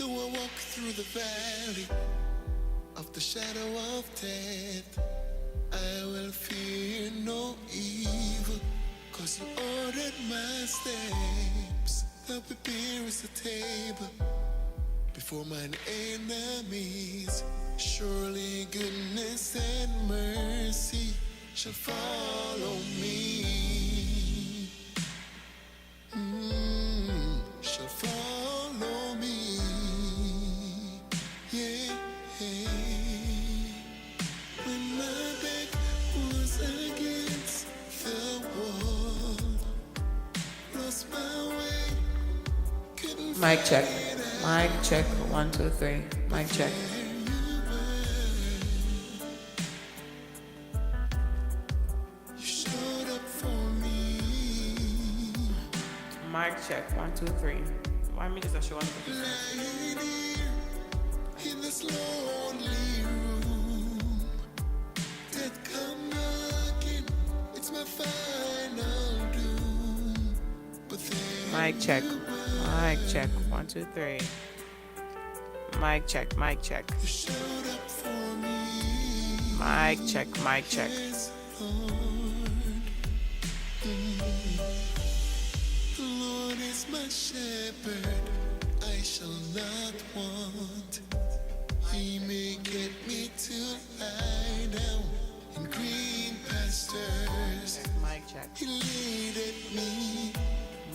Though I walk through the valley of the shadow of death, I will fear no evil, 'cause you ordered my steps. Thou preparest a table before mine enemies. Surely goodness and mercy shall follow me. Shall follow me. Yeah. When my back was against the wall, lost my way, couldn't Mic check. Mic check. 1, 2, 3. Mic check. you showed up for me. Mic check. 1, 2, 3. Why me just show 1, 2, 3? Lying here in this lonely room, death come knocking, it's my final doom. But then Mic check. Mic check. 1, 2, 3. Mic check. Mic check. you showed up for me. Mic check. Mic check. Yes, Lord. The Lord is my shepherd, I shall not want. He maketh me to lie down in green pastures. Mic check. He leadeth me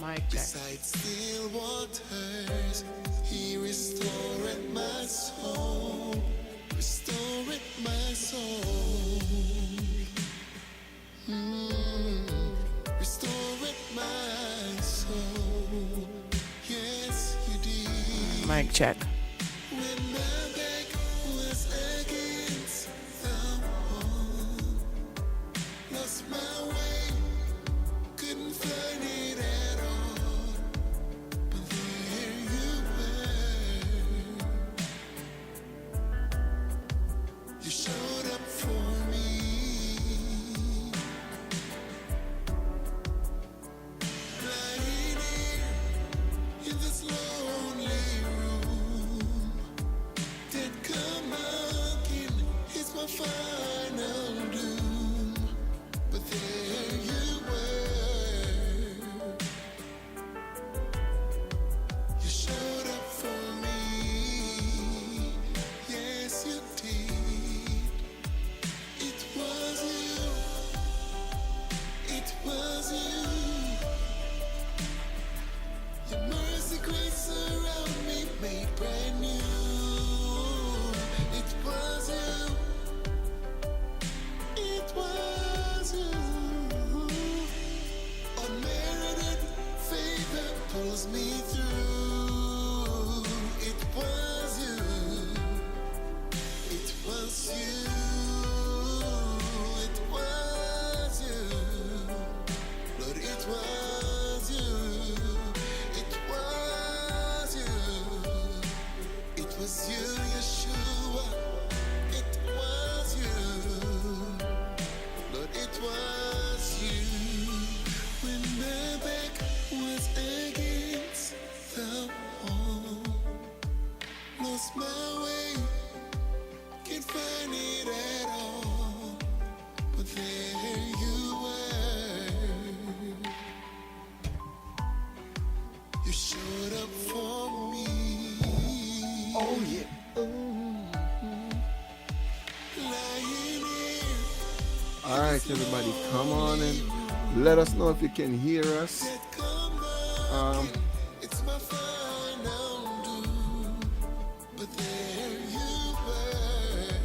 Mic check. beside still waters. He restoreth my soul, restoreth my soul. Restoreth my soul. Yes, you did. Mic check. When my back was against the wall, lost my way, couldn't find it at all. But there you were. You showed up for me. Lying here in this lonely room, dead come knocking, it's my final doom. But there you were. You showed up for me. Yes, you did. It was you. It was you. Your mercy, grace around me made brand new. It was you. It was you. Unmerited favor pulls me through. It was you. It was you. It was you. Lord, it was you. It was you. It was you, Yeshua. It was you. Lord, it was you. When my back was against the wall, lost my way, can't find it at all. But there you were. You showed up for me. Oh yeah. Lying here. All right, everybody, come on and let us know if you can hear us. It's my final doom, but there you were.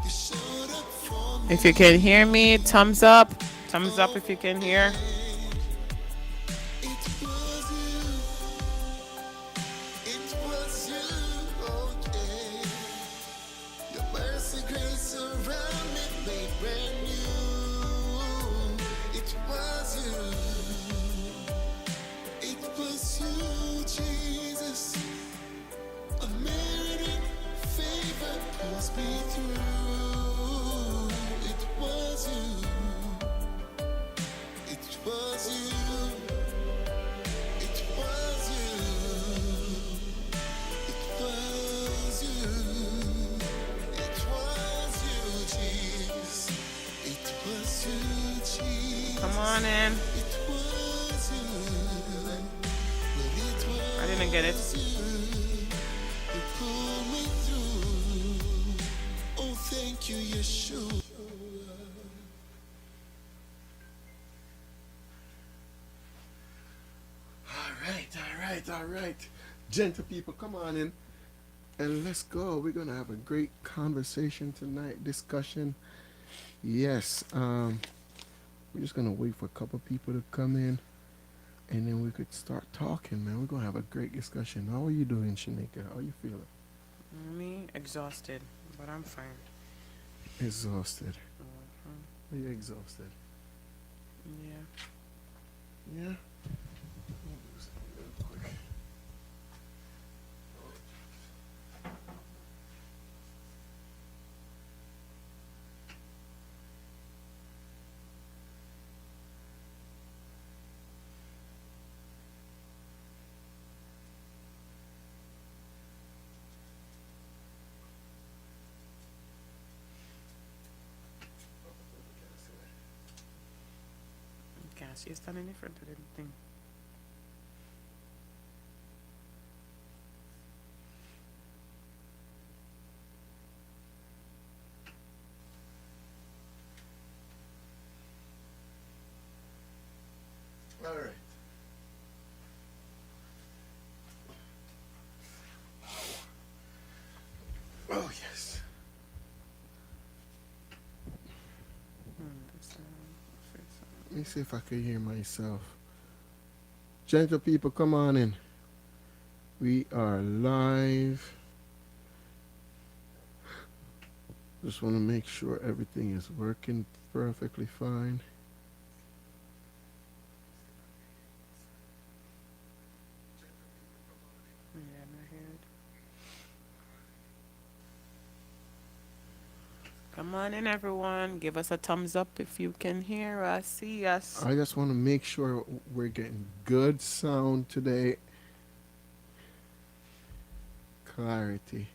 You showed up for me. If you can hear me, thumbs up. Thumbs up if you can hear. It was you. It was you. Oh yeah. Your mercy, grace around me made brand new. It was you. It was you, Jesus. Unmerited favor pulls me through. It was you. It was you. It was on in. I didn't get it. Oh, thank you, Yeshua. All right. Gentle people, come on in and let's go. We're gonna have a great conversation tonight, discussion. Yes. We're just gonna wait for a couple people to come in, and then we could start talking, man. We're gonna have a great discussion. How are you doing, Shanika? How are you feeling? Me exhausted, but I'm fine. Exhausted. Mhm. Are you exhausted? Yeah. Yeah. Cassie is standing in front of the thing. All right. Oh yes. Let me see if I can hear myself. Gentle people, come on in. We are live. Just want to make sure everything is working perfectly fine. Yeah, I heard. Come on in, everyone. Give us a thumbs up if you can hear us, see us. I just want to make sure we're getting good sound today. Clarity.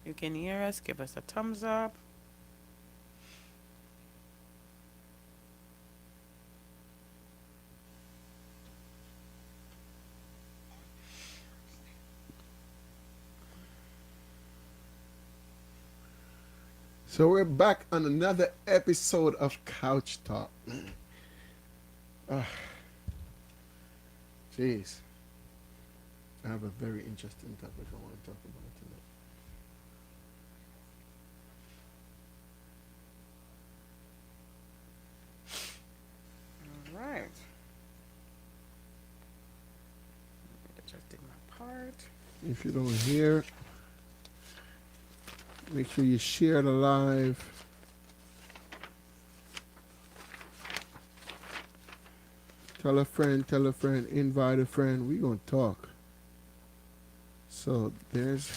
You can hear us. Give us a thumbs up. So we're back on another episode of Couch Talk. Jeez. I have a very interesting topic I want to talk about tonight. All right. Adjusting my part. If you don't hear, make sure you share the live. Tell a friend, invite a friend. We're going to talk. So there's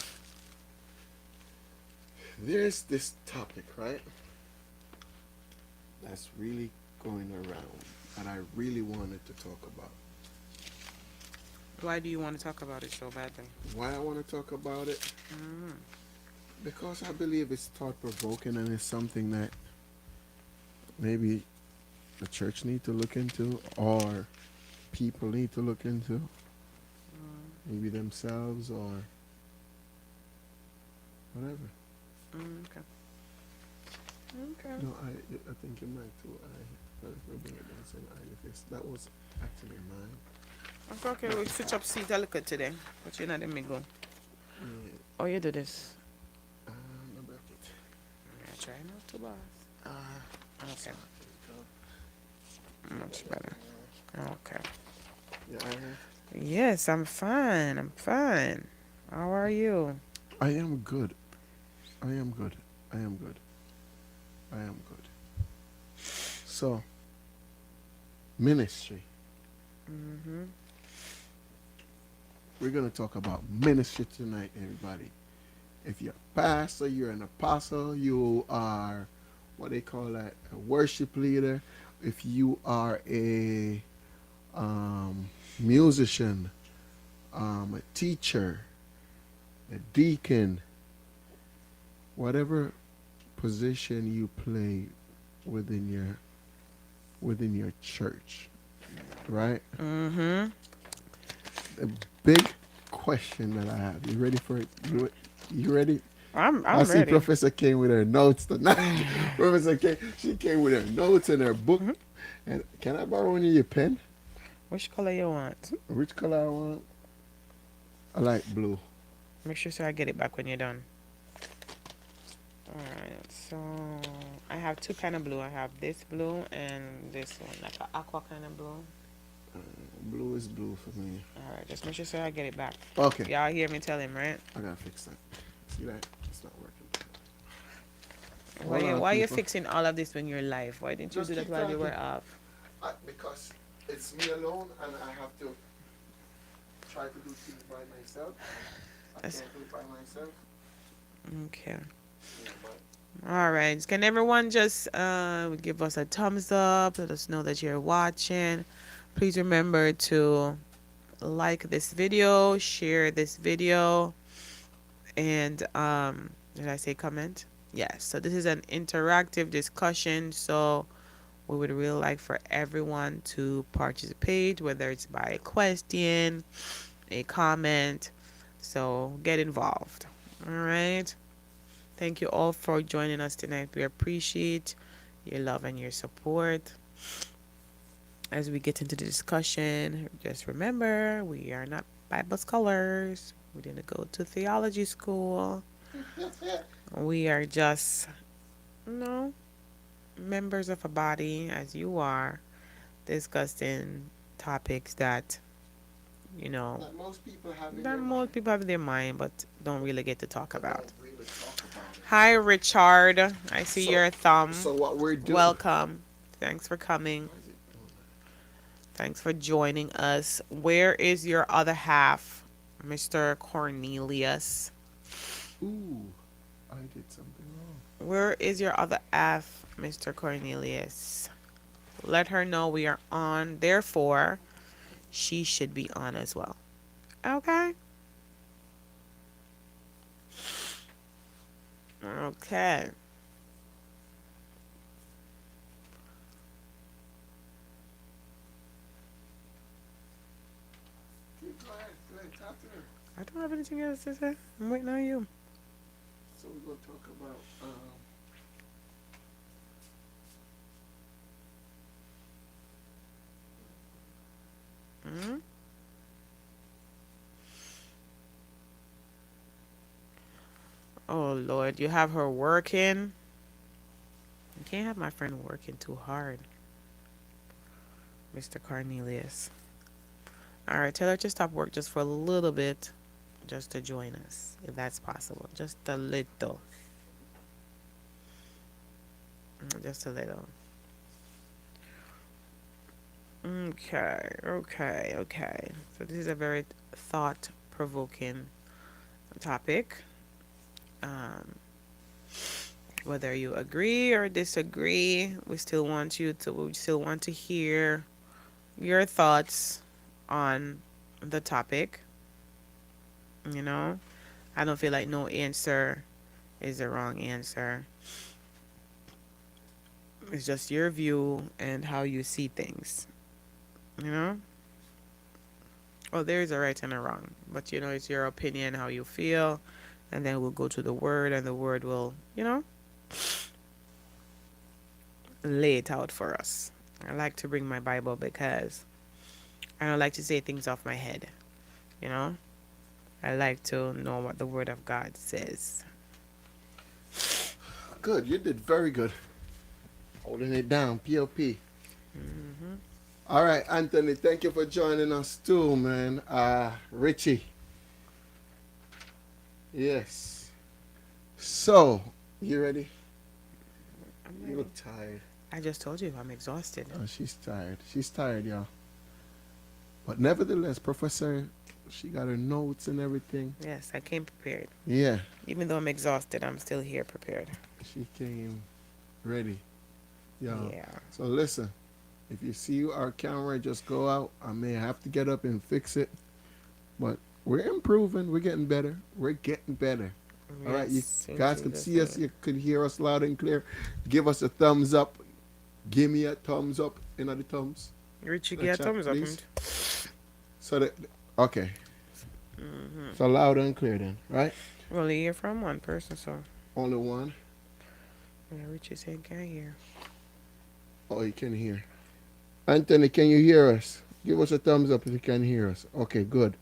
this topic, right? That's really going around that I really wanted to talk about. Why do you want to talk about it so badly? Why I want to talk about it? Because I believe it's thought-provoking and it's something that maybe the church need to look into or people need to look into. Maybe themselves or whatever. Okay. Okay. No, I think you might too. That was actually mine. Okay, we'll switch up seat a little today. But you know, let me go. Yeah. Oh, you do this? No bracket. Yeah, try not to, boss. Okay. So, Much better. Okay. yeah, Yes, I'm fine. I'm fine. How are you? I am good. I am good. So, ministry. We're going to talk about ministry tonight, everybody. If you're a pastor, you're an apostle, you are what they call that, a worship leader. If you are a musician, a teacher, a deacon, whatever position you play within within your church, right? Mm-hmm. The big question that I have. You ready for it? You ready? I I'm see ready. Professor came with her notes tonight. Professor came. She came with her notes and her book. Mhm. And can I borrow one of your pen? Which color you want? Which color I want? I like blue. Make sure so I get it back when you're done. Alright, so I have two kind of blue. I have this blue and this one, like an aqua kind of blue. Blue is blue for me. Alright, just make sure so I get it back. Okay. Y'all hear me tell him, right? I gotta fix that. See that? It's not working. Why Hold on, why you people. fixing all of this when you're live? Why didn't you Just do that keep while you talking. were off? Because it's me alone and I have to try to do things by myself. I That's- can't do it by myself. Okay. Yeah, but Alright. Can everyone just give us a thumbs up? Let us know that you're watching. Please remember to like this video, share this video, and did I say comment? Yes. So this is an interactive discussion, so we would really like for everyone to participate, whether it's by a question, a comment. So get involved. All right. Thank you all for joining us tonight. We appreciate your love and your support. As we get into the discussion, just remember we are not Bible scholars. We didn't go to theology school. We are just, you know, members of a body as you are, discussing topics that, you know, that most people have in that their most mind, people have in their mind but don't really get to talk but about. don't really talk about it. Hi, Richard. I see So, your thumb. so what we're doing? Welcome. Thanks for coming. Why is it doing Thanks for joining us. Where is your other half, Mr. Cornelius? that? Ooh, I did something wrong. Where is your other half, Mr. Cornelius? Let her know we are on. Therefore, she should be on as well. Okay? Okay. Go ahead, talk to her. I don't have anything else to say. I'm waiting on you. So we're gonna talk about Hmm? Oh, Lord. You have her working. You can't have my friend working too hard, Mr. Cornelius. All right, tell her to stop work just for a little bit, just to join us, if that's possible. Just a little. Just a little. Okay. So this is a very thought-provoking topic. Um, whether you agree or disagree, we still want to hear your thoughts on the topic. You know, I don't feel like no answer is the wrong answer. It's just your view and how you see things. You know? Well, there is a right and a wrong, but you know, it's your opinion, how you feel, and then we'll go to the word, and the word will, you know, lay it out for us. I like to bring my Bible because I don't like to say things off my head, you know? I like to know what the Word of God says. good. You did very good. Holding it down, POP. Hmm. All right, Anthony. Thank you for joining us too, man. Richie. Yes. So, you ready? You look tired. I just told you I'm exhausted. Oh, she's tired. She's tired, y'all. But nevertheless, Professor, she got her notes and everything. Yes, I came prepared. Yeah, Even though I'm exhausted, I'm still here prepared. she came ready. Y'all. Yeah. So listen, if you see our camera just go out, I may have to get up and fix it. But we're improving. We're getting better. We're getting better. All right, you Yes, in guys could Jesus' see us. name. You could hear us loud and clear. Give us a thumbs up. Give me a thumbs up in the thumbs? Richie, The get a chat, thumbs up. please. So that okay. So loud and clear then, right? Well, you hear from one person, so Only one. yeah, Richie saying can't hear. Oh, you can hear. Anthony, can you hear us? Give us a thumbs up if you can hear us. Okay, good.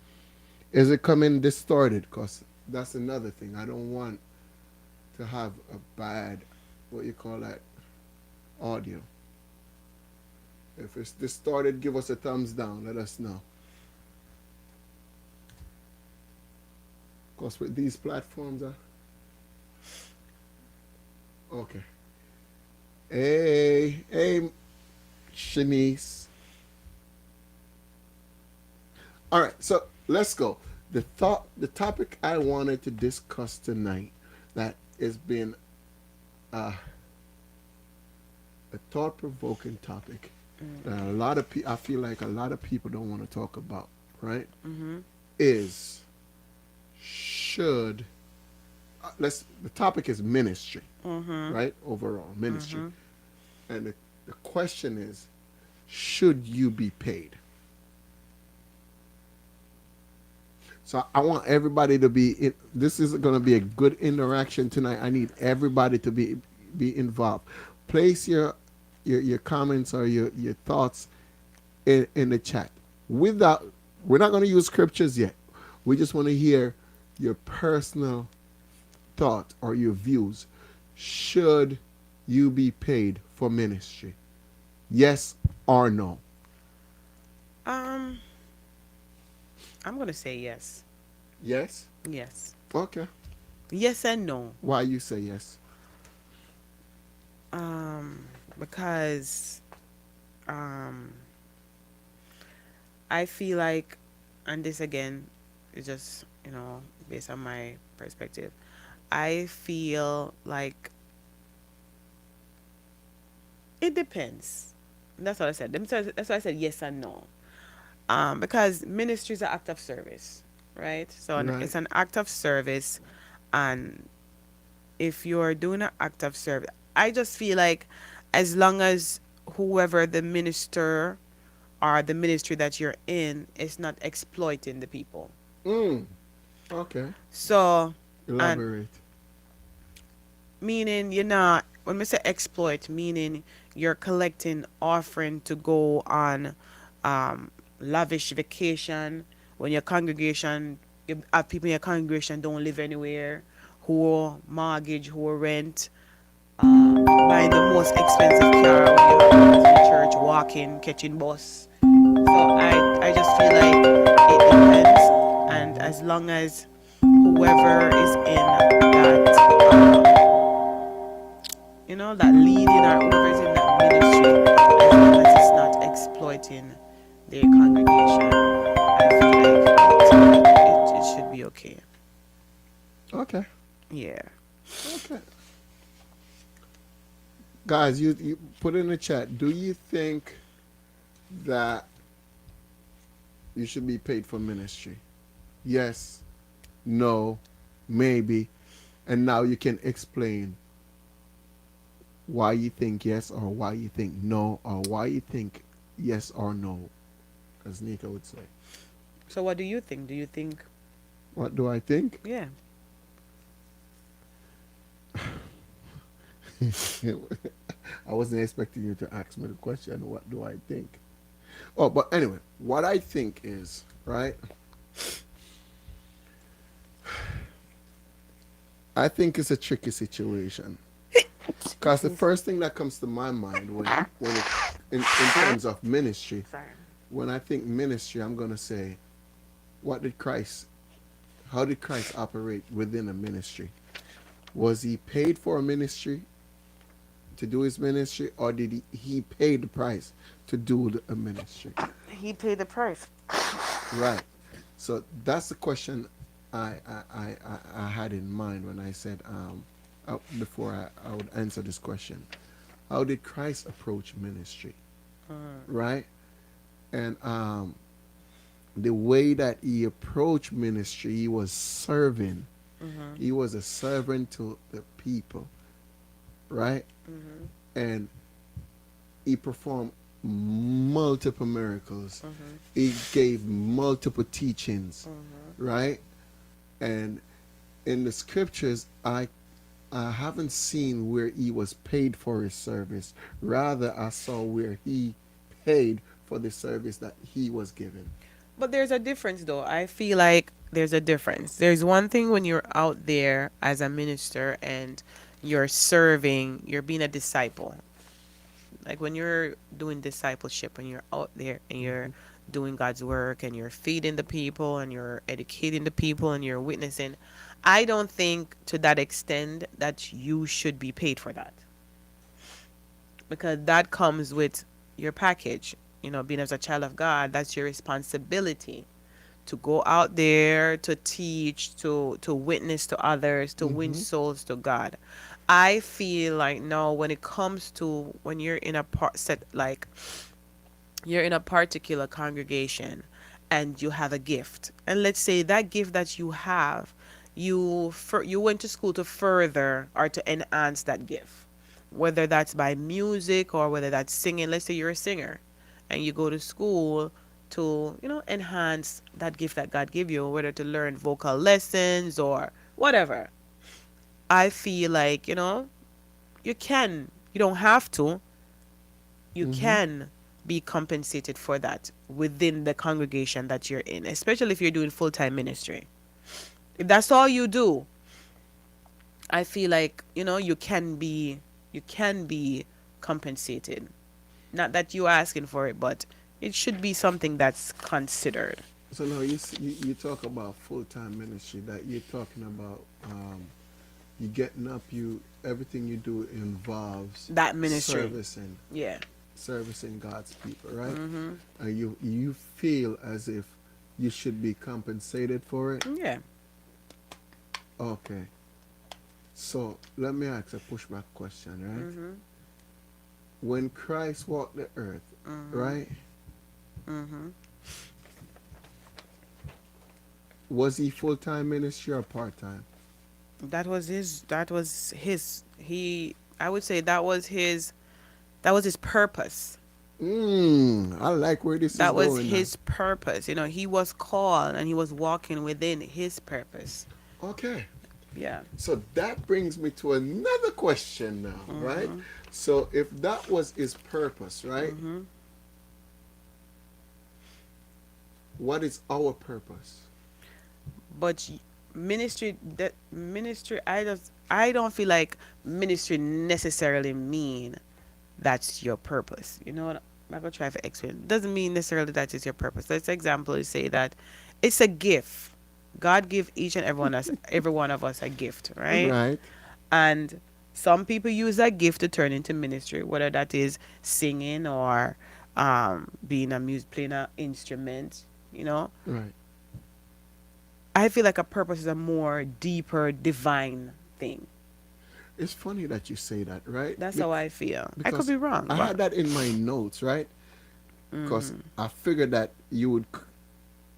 Is it coming distorted? Because that's another thing. I don't want to have a bad, what you call that, audio. If it's distorted, give us a thumbs down. Let us know. Because with these platforms, okay. Hey, Shanice. All right, so let's go. The topic I wanted to discuss tonight that has been a thought-provoking topic that a lot of I feel like a lot of people don't want to talk about, right? Is should the topic is ministry, right? Overall ministry, and the question is, should you be paid? So I want everybody to be. This is going to be a good interaction tonight. I need everybody to be involved. Place your comments or your thoughts in the chat. Without, we're not going to use scriptures yet. We just want to hear your personal thought or your views. Should you be paid for ministry? Yes or no? I'm gonna say yes. Yes. Yes. Okay. Yes and no. Why you say yes? Because I feel like, and this again is just, based on my perspective, I feel like it depends. That's what I said. That's why I said yes and no. Because ministry is an act of service, right? So Right. it's an act of service, and if you're doing an act of service, I just feel like as long as whoever the minister or the ministry that you're in is not exploiting the people. Okay. So, and Elaborate. meaning you're not, when we say exploit, meaning you're collecting offering to go on lavish vacation when your congregation, you have people in your congregation don't live anywhere, who mortgage, who rent, buying the most expensive car when you have to the church, walking, catching bus. So I just feel like it depends, and as long as whoever is in that that leading, or whoever is in that ministry, as long as it's not exploiting their congregation, I feel like it should be okay. Okay. Yeah. Okay. Guys, you put in the chat. Do you think that you should be paid for ministry? Yes, no, maybe. And now you can explain why you think yes or why you think no or why you think yes or no, as Nika would say. So what do you think? Do you think? What do I think? Yeah. I wasn't expecting you to ask me the question, what do I think? Oh, but anyway, what I think is, right? I think it's a tricky situation. Because the first thing that comes to my mind when it, in terms of ministry, Sorry. when I think ministry, I'm going to say, how did Christ operate within a ministry? Was he paid for a ministry to do his ministry, or did he pay the price to do a ministry? He paid the price. Right. So that's the question I had in mind when I said before I would answer this question. How did Christ approach ministry? Right? And the way that he approached ministry, he was serving. He was a servant to the people. Right? And he performed multiple miracles. Mhm. He gave multiple teachings, Mhm. right? And in the scriptures, I haven't seen where he was paid for his service. Rather, I saw where he paid for the service that he was given. But there's a difference, though. I feel like there's a difference. There's one thing when you're out there as a minister and you're serving, you're being a disciple. Like when you're doing discipleship and you're out there and you're doing God's work and you're feeding the people and you're educating the people and you're witnessing, I don't think to that extent that you should be paid for that, because that comes with your package. Being as a child of God, that's your responsibility to go out there to teach, to witness to others, to win Mm-hmm. souls to God. I feel like no, when it comes to when you're in a part set, like you're in a particular congregation and you have a gift, and let's say that gift that you have, you went to school to further or to enhance that gift, whether that's by music or whether that's singing. Let's say you're a singer and you go to school to enhance that gift that God gave you, whether to learn vocal lessons or whatever. I feel like you don't have to, you Mm-hmm. can be compensated for that within the congregation that you're in, especially if you're doing full-time ministry. If that's all you do, I feel like you can be compensated. Not that you're asking for it, but it should be something that's considered. So now you talk about full time ministry. That you're talking about you getting up. You everything you do involves That ministry. servicing Yeah. servicing God's people, right? Mhm. And you feel as if you should be compensated for it. Yeah. Okay. So let me ask a pushback question, right? Mhm. When Christ walked the earth, Mhm. right? Mhm. Was he full time ministry or part time? That was his he I would say that was his purpose. I like where this is That was going now. his purpose. He was called and he was walking within his purpose. Okay. Yeah. So that brings me to another question now, right? Mhm. So if that was his purpose, right? Mhm. What is our purpose? But ministry, I don't feel like ministry necessarily mean that's your purpose. You know what? I'm gonna try to explain. It doesn't mean necessarily that is your purpose. Let's example is say that it's a gift. God give each and every one of us a gift, right? Right. And some people use that gift to turn into ministry, whether that is singing or being a music, playing an instrument. You know, Right. I feel like a purpose is a more deeper, divine thing. It's funny that you say that, right? That's how I feel. I could Because be wrong, I had but that in my notes, right? Because mm, I figured that you would,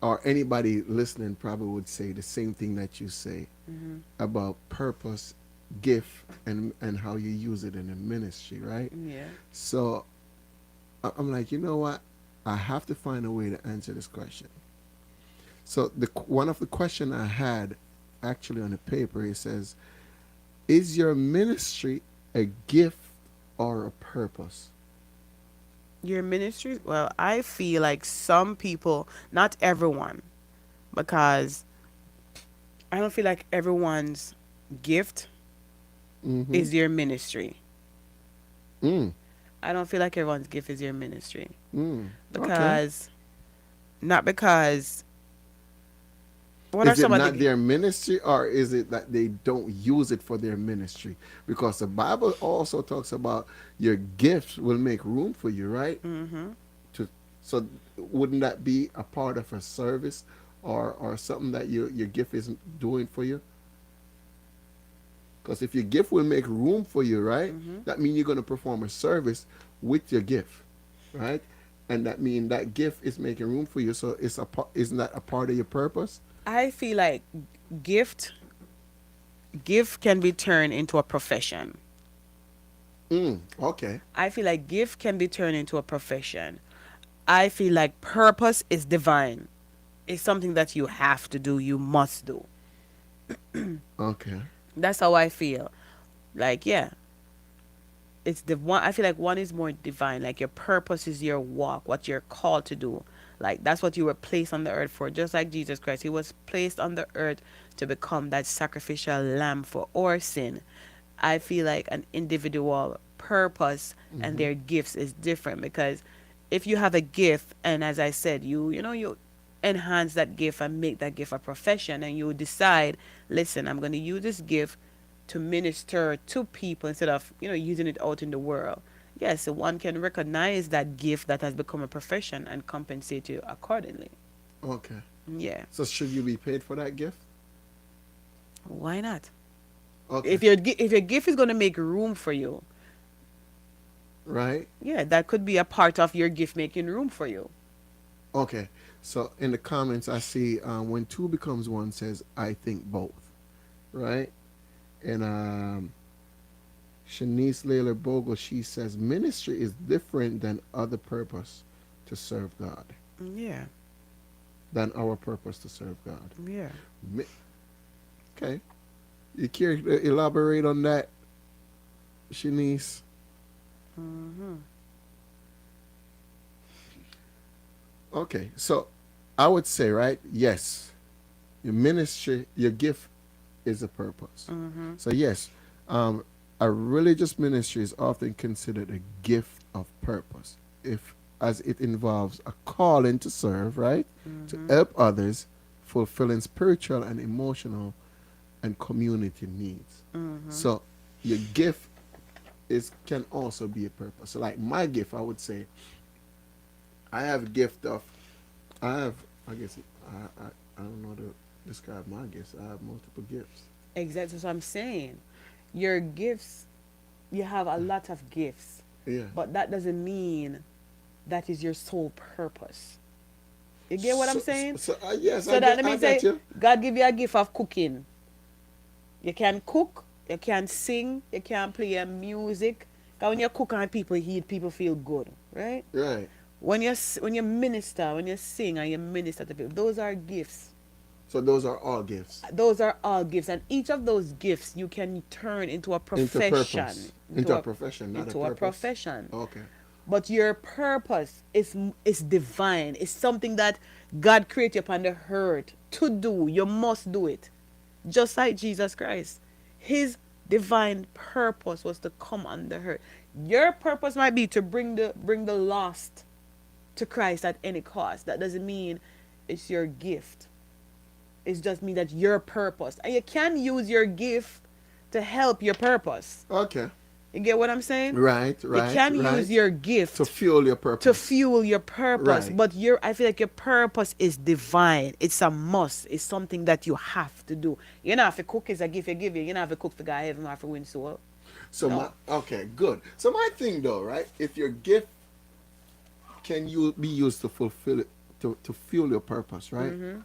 or anybody listening probably would say the same thing that you say hmm about purpose, gift, and how you use it in the ministry, right? yeah, So I'm like, you know what? I have to find a way to answer this question. So the one of the question I had actually on the paper, it says, "Is your ministry a gift or a purpose?" your ministry. Well, I feel like some people, not everyone, because I don't feel like everyone's gift Mm-hmm. is your ministry. Mm. I don't feel like everyone's gift is your ministry Mm. Okay. because not because what are Is it some of not the their ministry, or is it that they don't use it for their ministry? Because the Bible also talks about your gifts will make room for you, right? mm-hmm. To so wouldn't that be a part of a service, or something that your gift is doing for you? Because if your gift will make room for you, right, Mm-hmm. that means you're going to perform a service with your gift, right? And that means that gift is making room for you. So isn't that a part of your purpose? I feel like gift gift can be turned into a profession. Okay. I feel like gift can be turned into a profession. I feel like purpose is divine. It's something that you have to do, you must do. Okay. That's how I feel. Like, yeah, it's the one. I feel like one is more divine. Like your purpose is your walk, what you're called to do. Like that's what you were placed on the earth for. Just like Jesus Christ, he was placed on the earth to become that sacrificial lamb for our sin. I feel like an individual purpose and Mm-hmm. their gifts is different, because if you have a gift, and as I said, you enhance that gift and make that gift a profession, and you decide, listen, I'm going to use this gift to minister to people instead of using it out in the world. Yes, so one can recognize that gift that has become a profession and compensate you accordingly. Okay. Yeah, So should you be paid for that gift? why not? Okay. If your gift is going to make room for you, Right. yeah, that could be a part of your gift making room for you. Okay. So in the comments, I see when two becomes one says, I think both. Right. And Shanice Layla Bogle, she says, ministry is different than other purpose to serve God, Yeah, than our purpose to serve God. yeah. Mi- Okay. You care to elaborate on that, Shanice? Hmm. Okay. So I would say, right, yes, your ministry, your gift is a purpose. Hmm. So, yes, um, a religious ministry is often considered a gift of purpose, if as it involves a calling to serve, right, to Hmm. help others, fulfilling spiritual and emotional and community needs. Hmm. So, your gift is can also be a purpose. So, like my gift, I would say, I have a gift of, I have, I guess, I don't know how to describe my gifts. I have multiple gifts. Exactly. So I'm saying, your gifts, you have a lot of gifts, Yeah. but that doesn't mean that is your sole purpose. You get what I'm So, saying? yes, So that let I me get say, you. God give you a gift of cooking. You can cook, you can sing, you can play a music. Cause when you cook and people eat, people feel good, right? Right. When you minister, when you sing and you minister to people, those are gifts. So those are all gifts Those are all gifts, and each of those gifts you can turn into a into profession, purpose, into a profession, not a into a purpose. profession. Okay. But your purpose is divine. It's something that God created upon the earth to do. You must do it, just like Jesus Christ. His divine purpose was to come on the earth. Your purpose might be to bring the lost to Christ at any cost. That doesn't mean it's your gift. It just means that your purpose, and you can use your gift to help your purpose. Okay. You get what I'm saying? Right. You Right. can use Right. your To gift fuel your to purpose. fuel your purpose, Right. but I feel like your purpose is divine. It's a must. It's something that you have to do. You know, if a cook is a gift you give you, you know, if a cook for God heaven or for win soul. So my No. okay, good. So my thing though, right? If your gift can you be used to fulfill it, to fuel your purpose, right? Mm-hmm.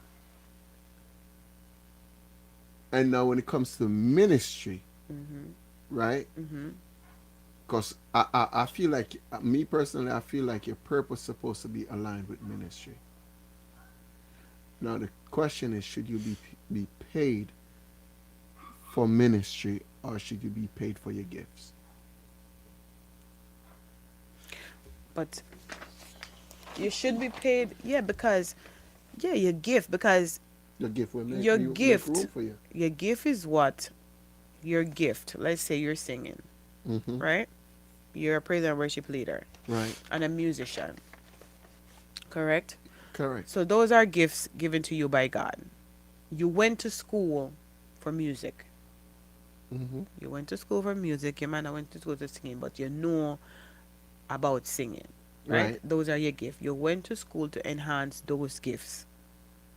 And now when it comes to ministry, Mm-hmm. right? Mm-hmm. Because I feel like, me personally, I feel like your purpose is supposed to be aligned with ministry. Now the question is, should you be paid for ministry, or should you be paid for your gifts? But you should be paid, yeah, because yeah, your gift, because Your gift will make your you make gift, room for you. your gift is what? Your gift. Let's say you're singing, Mm-hmm. right? You're a praise and worship leader Right. and a musician, correct? Correct. So those are gifts given to you by God. You went to school for music. Mm-hmm. You went to school for music. Your man went to school to singing, but you know about singing, right? Right. Those are your gifts. You went to school to enhance those gifts,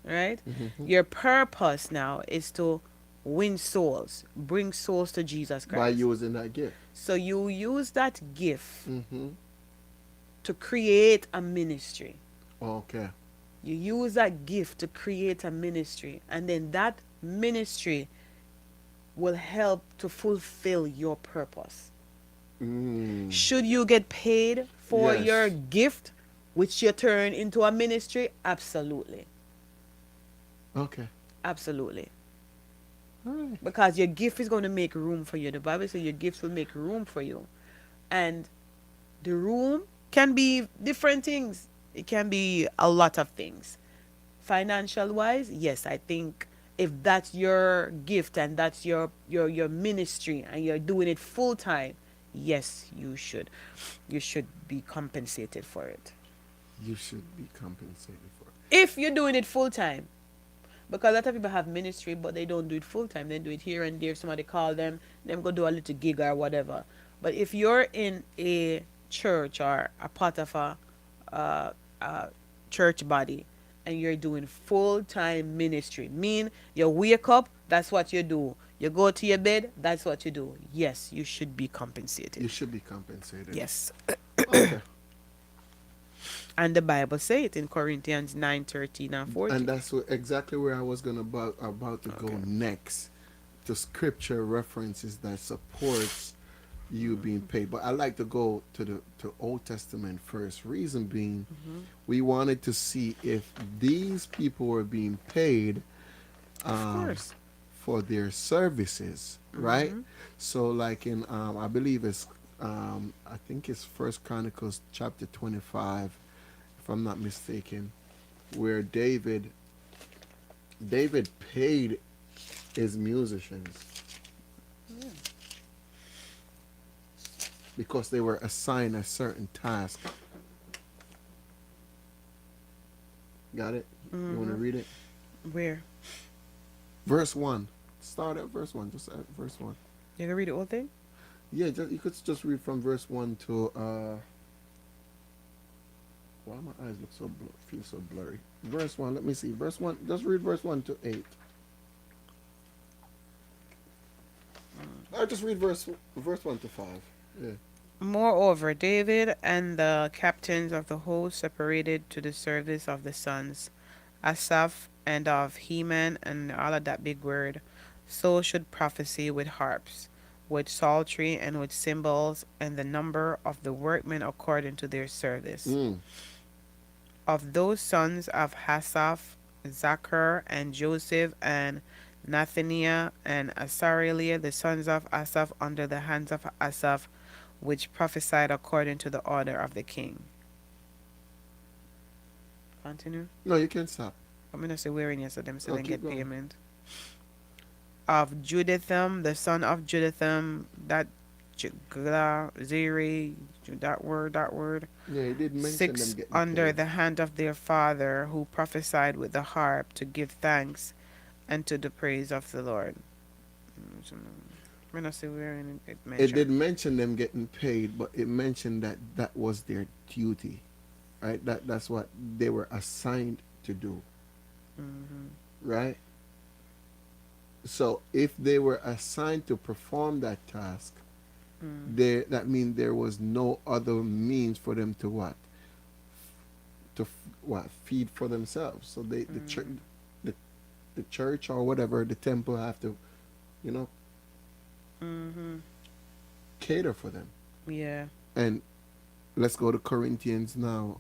right? Mm-hmm. Your purpose now is to win souls, bring souls to Jesus By Christ. using that gift. So you use that gift Mm-hmm. to create a ministry. Okay. You use that gift to create a ministry, and then that ministry will help to fulfill your purpose. Mm. Should you get paid for your Yes. gift, which you turn into a ministry? Absolutely. Okay. Absolutely. All right. Because your gift is going to make room for you. The Bible says your gifts will make room for you. And the room can be different things. It can be a lot of things. Financial wise, yes, I think if that's your gift and that's your ministry and you're doing it full time, yes, you should be compensated for it. You should be compensated for it. If you're doing it full time, because a lot of people have ministry but they don't do it full time, they do it here and there. Somebody call them go do a little gig or whatever. But if you're in a church or a part of uh, a church body and you're doing full time ministry, mean you wake up, that's what you do. You go to your bed, that's what you do. Yes, you should be compensated. You should be compensated. Yes. Okay. And the Bible say it in Corinthians 9:13 and And 14. that's exactly where I was gonna about to go Okay. next. To scripture references that supports you being paid. But I like to go to the to Old Testament first. Reason being, we wanted to see if these people were being paid Of um, course. for their services, right? So, like in I believe it's I think it's First Chronicles chapter 25, if I'm not mistaken, where David paid his musicians because they were assigned a certain task. Got it? You want to read it? Where? Verse 1. Start at verse 1. Just at verse 1. You can read the whole thing? Yeah, you could just read from verse 1 to. Why my eyes look so feel so blurry? Verse 1, let me see. Verse 1, just read verse 1 to 8. I just read verse 1 to 5. Yeah. Moreover, David and the captains of the host separated to the service of the sons, Asaph and of Heman and all of that big word. So should prophecy with harps, with psaltery and with cymbals, and the number of the workmen according to their service. Mm. Of those sons of Asaph, Zachar and Joseph and Nathaniah and Asariah, the sons of Asaph under the hands of Asaph, which prophesied according to the order of the king. Continue. No, you can stop. I'm gonna say we're in here so them still No, can keep get going. payment. Of Judatham, the son of Judatham, that Zeri, that word. Yeah, he did mention them Six getting under paid. the hand of their father, who prophesied with the harp to give thanks and to the praise of the Lord. I'm gonna say we're in it It did mentioned. mention them getting paid, but it mentioned that that was their duty, right? That's what they were assigned to do, right? So if they were assigned to perform that task, that means there was no other means for them to what what feed for themselves. So the the church or whatever the temple have to, you know, cater for them. Yeah. And let's go to Corinthians now.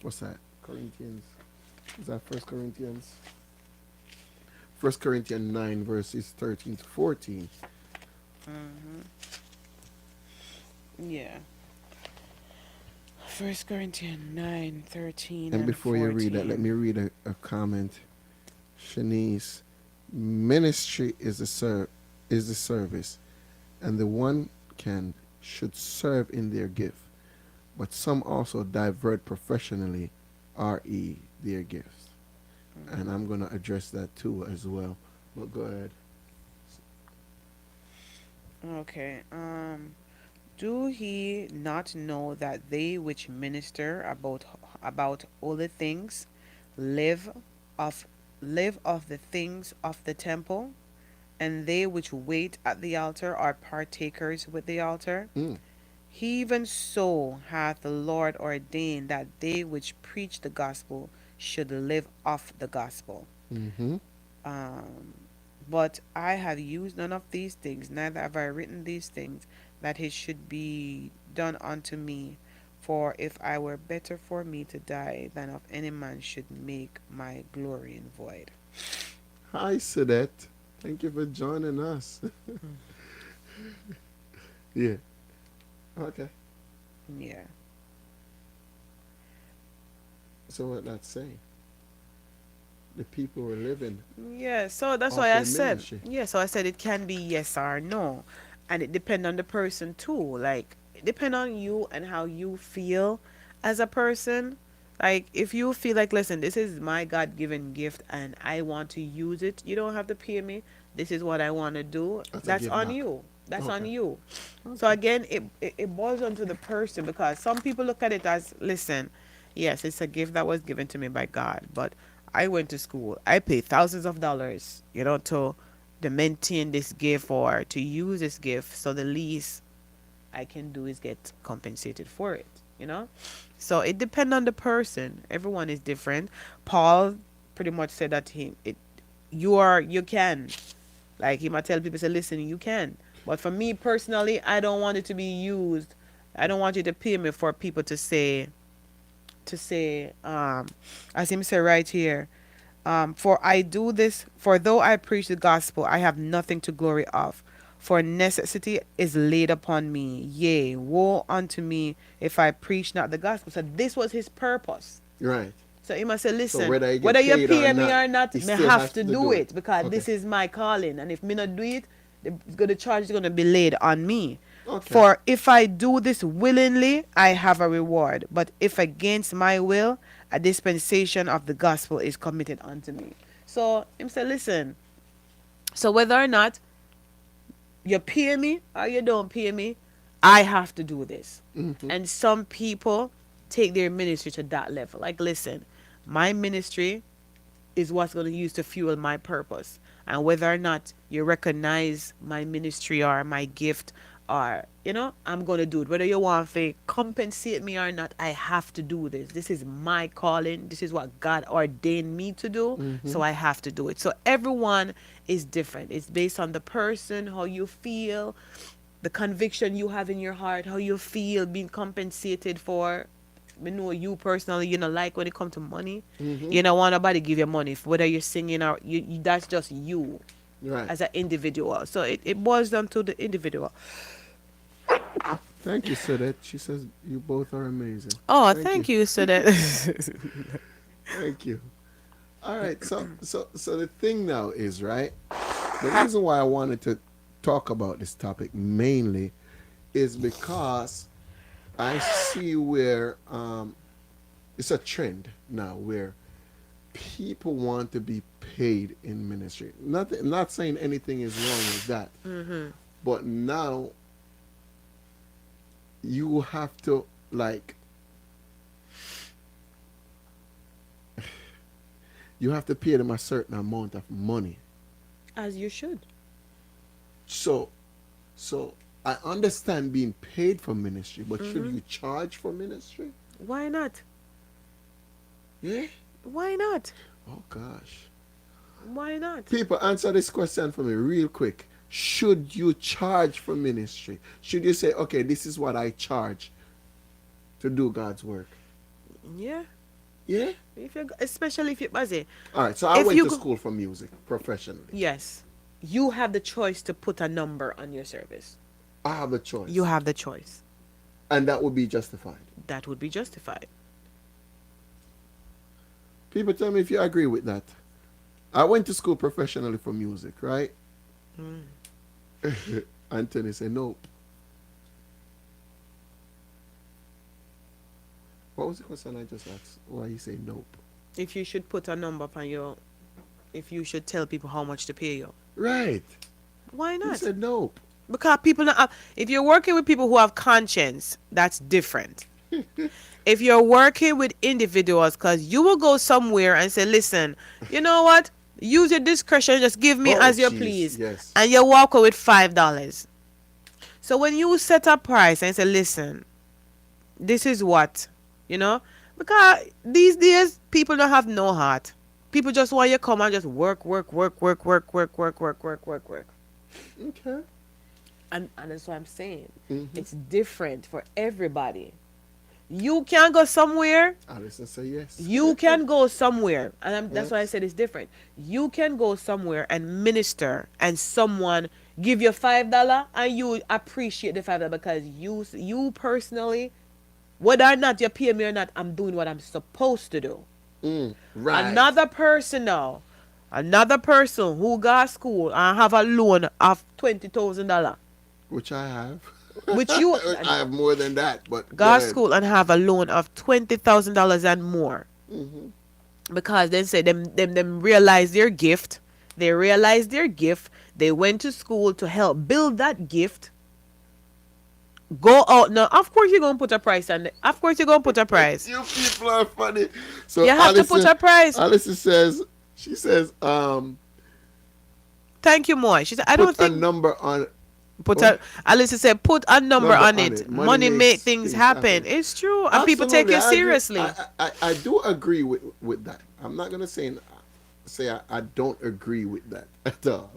What's that? Corinthians. Is that First Corinthians? First Corinthians 9 verses 13 to 14. Yeah. First Corinthians 9:13 And and before you read that, let me 14. read a comment. Shanice, ministry is the service, and the one can should serve in their gift, but some also divert professionally, re their gifts. And I'm gonna address that too as well. But go ahead. Okay. Do he not know that they which minister about holy things live of live of the things of the temple, and they which wait at the altar are partakers with the altar? Mm. Even so hath the Lord ordained that they which preach the gospel should live off the gospel. Mm-hmm. Um, But I have used none of these things, neither have I written these things, that it should be done unto me. For if I were better for me to die than of any man should make my glory in void. Hi, Sadet. Thank you for joining us. Yeah. Okay. Yeah. So what that's saying? The people were living Yeah, so that's off why I their said, ministry. yeah, so I said it can be yes or no. And it depend on the person too. Like, it depend on you and how you feel as a person. Like, if you feel like, listen, this is my God-given gift and I want to use it, you don't have to pay me. This is what I want to do. That's a That's give on back. you. That's on Okay. you. So Okay. again, it boils down to the person, because some people look at it as, listen, yes, it's a gift that was given to me by God, but I went to school. I paid thousands of dollars, to maintain this gift or to use this gift. So the least I can do is get compensated for it. So it depends on the person. Everyone is different. Paul pretty much said that you can. Like, he might tell people, say, listen, you can. But for me personally, I don't want it to be used. I don't want you to pay me for people to say, as him say right here, for I do this, for though I preach the gospel, I have nothing to glory of. For necessity is laid upon me. Yea, woe unto me if I preach not the gospel. So this was his purpose. Right. So he must say, So listen, whether you get whether you paid or pay me not, or not, he me still have has to to do do it. it, because Okay. this is my calling. And if me not do it, the charge is going to be laid on me. Okay. For if I do this willingly, I have a reward. But if against my will, a dispensation of the gospel is committed unto me. So him say, listen, so whether or not you pay me or you don't pay me, I have to do this. Mm-hmm. And some people take their ministry to that level. Like, listen, my ministry is what's going to use to fuel my purpose. And whether or not you recognize my ministry or my gift, or, I'm going to do it. Whether you want to compensate me or not, I have to do this. This is my calling. This is what God ordained me to do. Mm-hmm. So I have to do it. So everyone is different. It's based on the person, how you feel, the conviction you have in your heart, how you feel being compensated for. I know you personally, like when it comes to money, Mm-hmm. you don't want nobody give you money, whether you're singing or that's just you Right. as an individual. So it boils down to the individual. Thank you, Sadet. She says you both are amazing. Oh, Thank you. thank you. So that Thank you. All right. So the thing now is, right. The reason why I wanted to talk about this topic mainly is because I see where it's a trend now where people want to be paid in ministry. Not saying anything is wrong with that, but now you have to, like, you have to pay them a certain amount of money. as you should. So so I understand being paid for ministry, but should you charge for ministry? Why not? Yeah. Why not? Oh gosh. Why not? People, answer this question for me real quick. Should you charge for ministry? Should you say, okay, this is what I charge to do God's work? Yeah. Yeah? Especially if you're busy. All right, so I If went you to go- school for music professionally. Yes. You have the choice to put a number on your service. I have a choice. You have the choice. And that would be justified. That would be justified. People tell me if you agree with that. I went to school professionally for music, right? Anthony said, nope. What was the question I just asked? Why you say nope? If you should put a number upon if you should tell people how much to pay you. Right. Why He not? said nope. Because people not, if you're working with people who have conscience, that's different. If you're working with individuals, because you will go somewhere and say, listen, you know what? Use your discretion, just give me Oh, as you jeez, please. yes. And you walk away with $5. So when you set a price and say, listen, this is what, because these days people don't have no heart. People just want you to come and just work, work, work, work, work, work, work, work, work, work, work. Okay. And that's what I'm saying. Mm-hmm. It's different for everybody. You can go somewhere. Alison say yes. You can go somewhere. And that's Yes. why I said it's different. You can go somewhere and minister, and someone give you $5 and you appreciate the $5 because you personally, whether or not you pay me or not, I'm doing what I'm supposed to do. Right. Another person now, another person who got school and have a loan of $20,000, Which I have. which you I have more than that, but go got ahead. school and have a loan of $20,000 and more, because they say them realize their gift. They realized their gift. They went to school to help build that gift. Go out now. Of course you're gonna put a price on it. Of course you're gonna put a price. You people are funny. So You have to put a price. Alison says, she says, Thank you, Moy. She said, I don't put a think number on. put a. Alice said, put a number on it. Money make makes things happen. It's true, and people Absolutely, take you I agree. seriously. I do agree with that. I'm not gonna say I don't agree with that at all.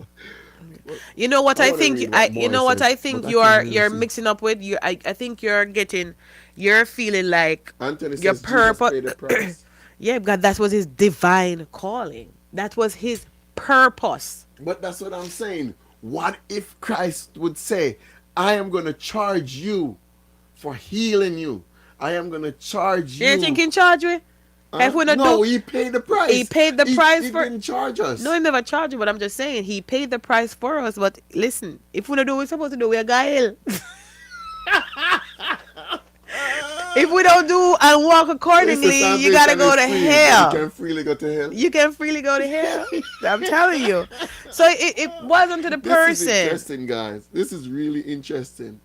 You know what I I wanna think? read what You Moy know what says, I think but I you're can't really you're see. mixing up with. I think you're feeling like Anthony your says Jesus purpose. paid the price. Yeah, because that was his divine calling. That was his purpose. But that's what I'm saying. What if Christ would say, I am going to charge you for healing you. I am going to charge you. You think he charge me? If we not No, do, he paid the price. He paid the price he for- didn't charge us. no, he never charged you. But I'm just saying he paid the price for us. But listen, if we don't do what we're supposed to do, we're going hell. If we don't do and walk accordingly, you gotta go to hell. You can freely go to hell. You can freely go to hell. I'm telling you. So it wasn't to the This is person. interesting, guys. This is really interesting.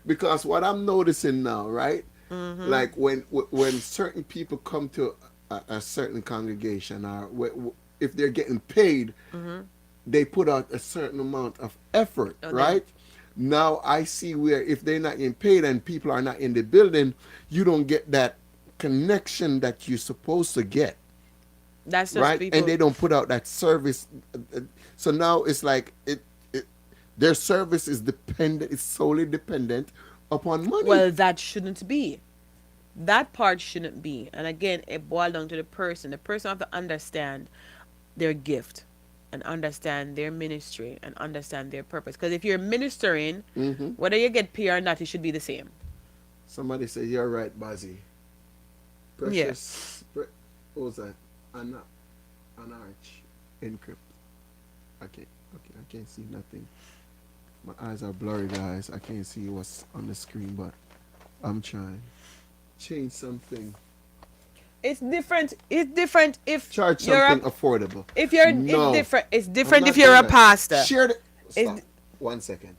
Because what I'm noticing now, right? Mm-hmm. Like when certain people come to a certain congregation, or if they're getting paid, Mm-hmm. they put out a certain amount of effort, Oh, right? Now I see where if they're not getting paid and people are not in the building, you don't get that connection that you're supposed to get, That's just right? people. And they don't put out that service. So now it's like their service is dependent, it's solely dependent upon money. Well, that shouldn't be. That part shouldn't be. And again, it boils down to the person. The person have to understand their gift and understand their ministry and understand their purpose. Because if you're ministering, whether you get paid or not, it should be the same. Somebody said, you're right, Bazzy. Precious. What was that? An arch. Encrypt. Okay, I can't see nothing. My eyes are blurry, guys. I can't see what's on the screen, but I'm trying. Change something. It's different. It's different if Charge you're something affordable. if you're No, it's different. It's I'm different not if you're doing a that. pastor. Share the. Stop. 1 second.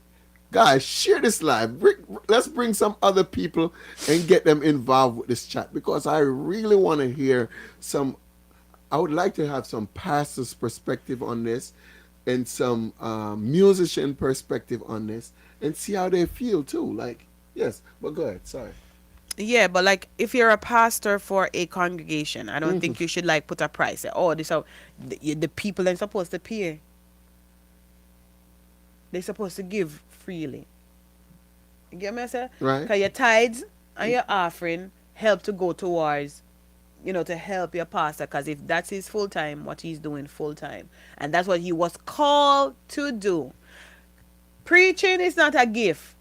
Guys, share this live. Let's bring some other people and get them involved with this chat, because I really want to hear some. I would like to have some pastor's perspective on this and some musician perspective on this and see how they feel too. Like, yes, but go ahead. Sorry. Yeah, but like if you're a pastor for a congregation, I don't think you should like put a price. Say, oh, this how the people are supposed to pay. They're supposed to give freely. You get me, I say? Right. Because your tithes and your offering help to go towards, to help your pastor. Because if that's his full time, what he's doing full time, and that's what he was called to do. Preaching is not a gift.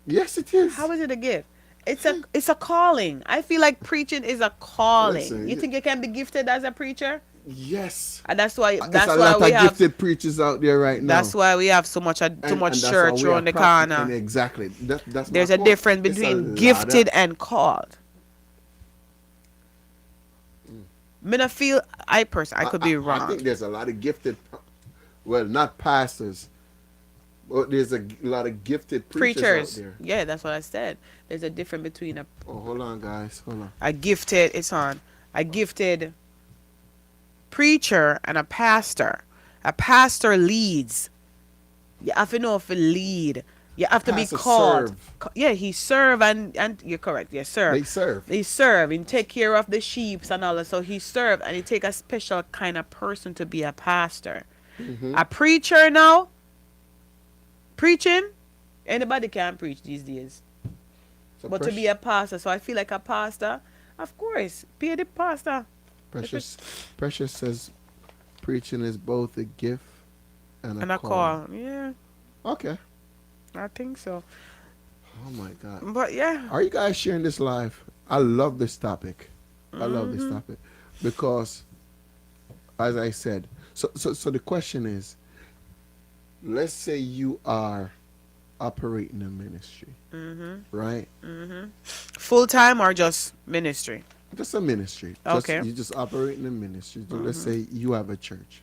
Yes, it is. How is it a gift? It's a calling. I feel like preaching is a calling. Listen, You think you can be gifted as a preacher? Yes. And that's why There's a lot we of have gifted preachers out there right now. that's why we have so much And church that's why we around are the corner. and exactly. That's There's my a point. difference There's a between lot gifted of- and called. Me not feel I could be wrong. I think there's a lot of gifted, well, not pastors, but there's a lot of gifted preachers out there. Yeah, that's what I said. There's a difference between Oh, hold on, guys. Hold on. a gifted preacher and a pastor. A pastor leads. You have to know if to lead You have to be Pastor called. serve. Yeah, he serve and you're correct. Yes, serve. They serve. He serve and take care of the sheep and all that. So he serve and he take a special kind of person to be a pastor. Mm-hmm. A preacher now, preaching, anybody can preach these days. So But to be a pastor, so I feel like a pastor, of course, be the pastor. Precious says preaching is both a gift and And a a call. call. Yeah, Okay. I think so. Oh my God. But yeah. Are you guys sharing this live? I love this topic. I love this Mm-hmm. topic because, as I said, so the question is, let's say you are operating a ministry, right? Full time or just ministry? Just a ministry. Okay. You just operating a ministry. So let's say you have a church.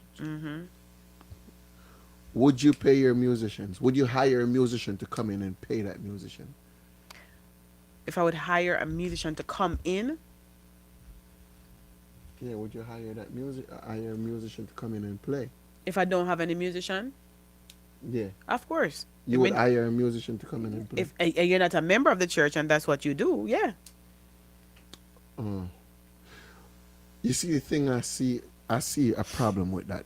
Would you pay your musicians? Would you hire a musician to come in and pay that musician? If I would hire a musician to come in, Yeah, would you hire a musician to come in and play? if I don't have any musician, Yeah. of course. You would hire a musician to come in and play. If you're not a member of the church and that's what you do, yeah. You see, the thing I see a problem with that.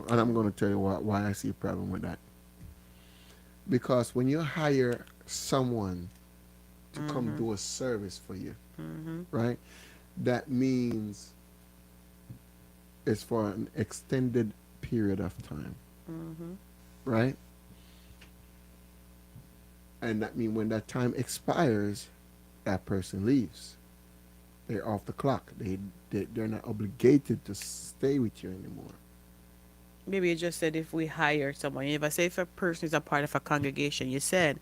And I'm going to tell you why I see a problem with that. Because when you hire someone to come do a service for you, right, that means it's for an extended period of time, right? And that means when that time expires, that person leaves. They're off the clock. They're not obligated to stay with you anymore. Maybe you just said if we hire someone. If I say if a person is a part of a congregation, you said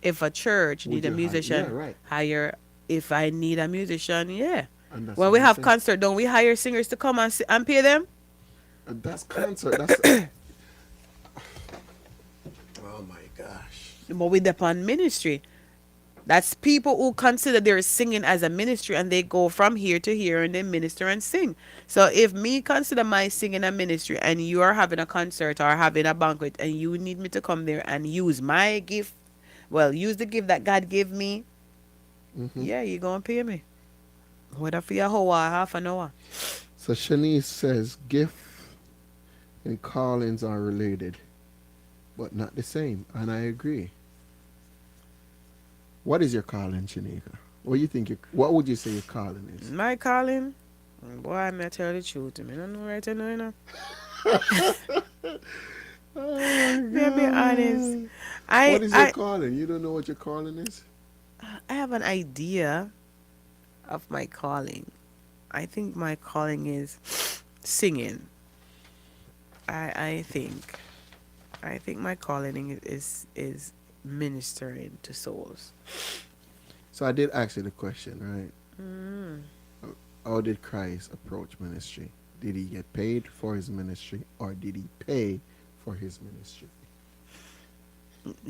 if a church Would need a you hire- musician, yeah, right. hire. If I need a musician, yeah. And that's When what we I'm have saying. concert, don't we hire singers to come and pay them? And that's concert. That's oh my gosh. But we depend ministry. That's people who consider they're singing as a ministry and they go from here to here and they minister and sing. So if me consider my singing a ministry and you are having a concert or having a banquet and you need me to come there and use my gift, well, use the gift that God gave me, yeah, you're going to pay me. Whether for a whole hour, half an hour. So Shanice says gift and callings are related, but not the same. And I agree. What is your calling, Shanika? What would you say your calling is? My calling, boy, I'm going to tell the truth. I don't know right now, you know. To be honest, What is your calling? You don't know what your calling is? I have an idea of my calling. I think my calling is singing. I think my calling is ministering to souls. So I did ask you the question, right? How did Christ approach ministry? Did he get paid for his ministry or did he pay for his ministry?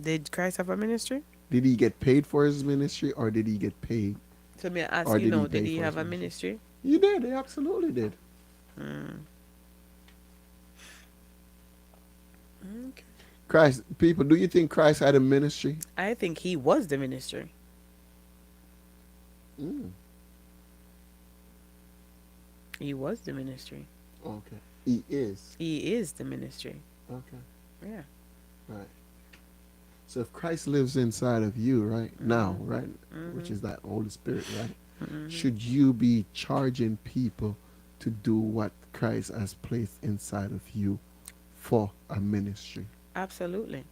Did Christ have a ministry? Did he get paid for his ministry or did he get paid? So me ask Or you did now, he pay did he for have his a ministry? He did. He absolutely did. Okay. Christ, people, do you think Christ had a ministry? I think he was the ministry. He was the ministry. Okay. He is. He is the ministry. Okay. Yeah. Right. So if Christ lives inside of you right now, right, which is that Holy Spirit, right, should you be charging people to do what Christ has placed inside of you for a ministry? Absolutely.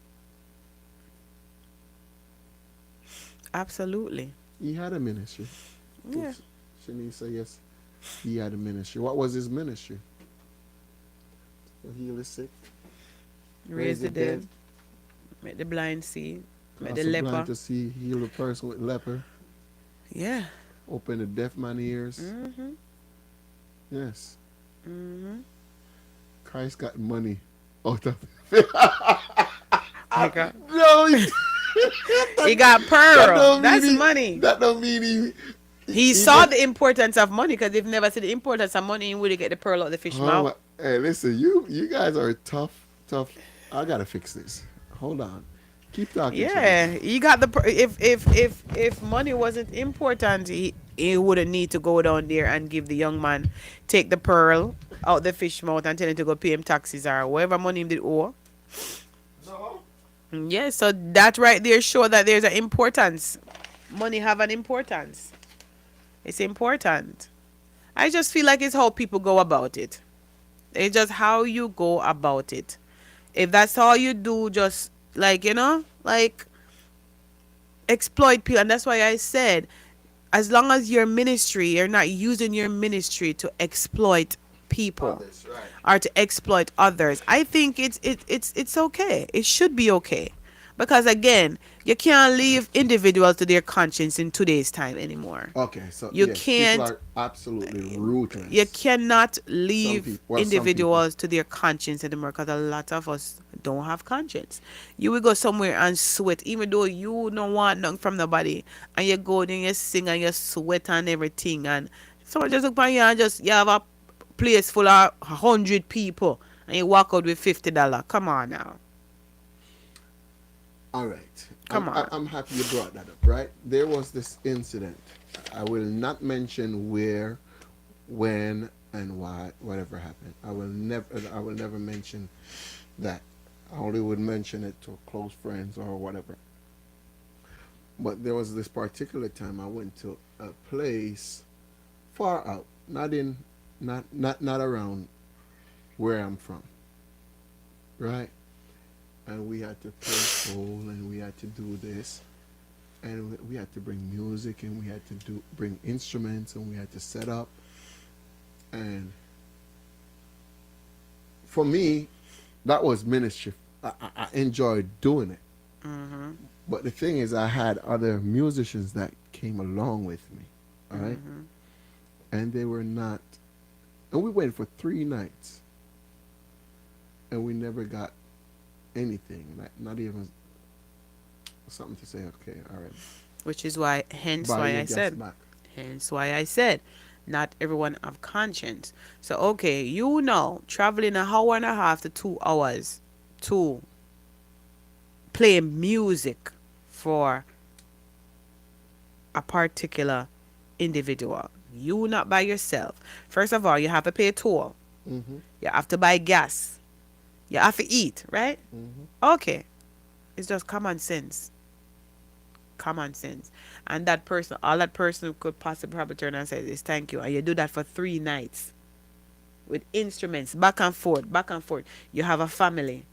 Absolutely. He had a ministry. Yeah. Shanice said yes, he had a ministry. What was his ministry? To heal the sick, Raise the dead. Make the blind see. Make cause the the blind leper. to see, heal the person with leper, Yeah. open the deaf man's ears. Yes. Christ got money out of it. Okay. No, He got that pearl. don't That's mean he- money. That don't mean He saw the importance of money because if never see the importance of money, he would get the pearl out of the fish mouth. Hey, listen, you guys are tough. I gotta fix this. Hold on. Keep talking, Yeah, Shanika. he got the if money wasn't important, he wouldn't need to go down there and give the young man, take the pearl out the fish mouth and tell him to go pay him taxes or whatever money him did owe. No. Yeah, so that right there show that there's an importance. Money have an importance. It's important. I just feel like it's how people go about it. It's just how you go about it. If that's all you do, just like like exploit people, and that's why I said, as long as your ministry, you're not using your ministry to exploit people Others, right. or to exploit others. I think it's okay. It should be okay. Because again, you can't leave individuals to their conscience in today's time anymore. Okay, so You yes, people can't are absolutely you ruthless. cannot Some leave people, well, some people. individuals to their conscience anymore because a lot of us don't have conscience. You will go somewhere and sweat, even though you don't want nothing from nobody, and you go there and you sing and you sweat and everything, and someone just look upon you and just you have a place full of 100 people, and you walk out with $50. Come on now, All right. come on. I'm happy you brought that up, right? There was this incident. I will not mention where, when, and why, whatever happened. I will never mention that. I only would mention it to close friends or whatever. But there was this particular time I went to a place far out, not around where I'm from, right? And we had to play soul, and we had to do this, and we had to bring music, and we had to bring instruments, and we had to set up. And for me, that was ministry. I enjoyed doing it. Mm-hmm. But the thing is, I had other musicians that came along with me, all right? Mm-hmm. And they were not, and we went for 3 nights, and we never got anything, like not even something to say, okay, all right, Which is why, hence buy why your I gas said, back. hence why I said, not everyone have conscience. So okay, traveling an hour and a half to 2 hours to play music for a particular individual. You not by yourself. First of all, you have to pay a toll. Mm-hmm. You have to buy gas. You have to eat, right? Mm-hmm. Okay. It's just common sense. Common sense. And that person, all that person could possibly probably turn and say is thank you. And you do that for 3 nights with instruments, back and forth, back and forth. You have a family.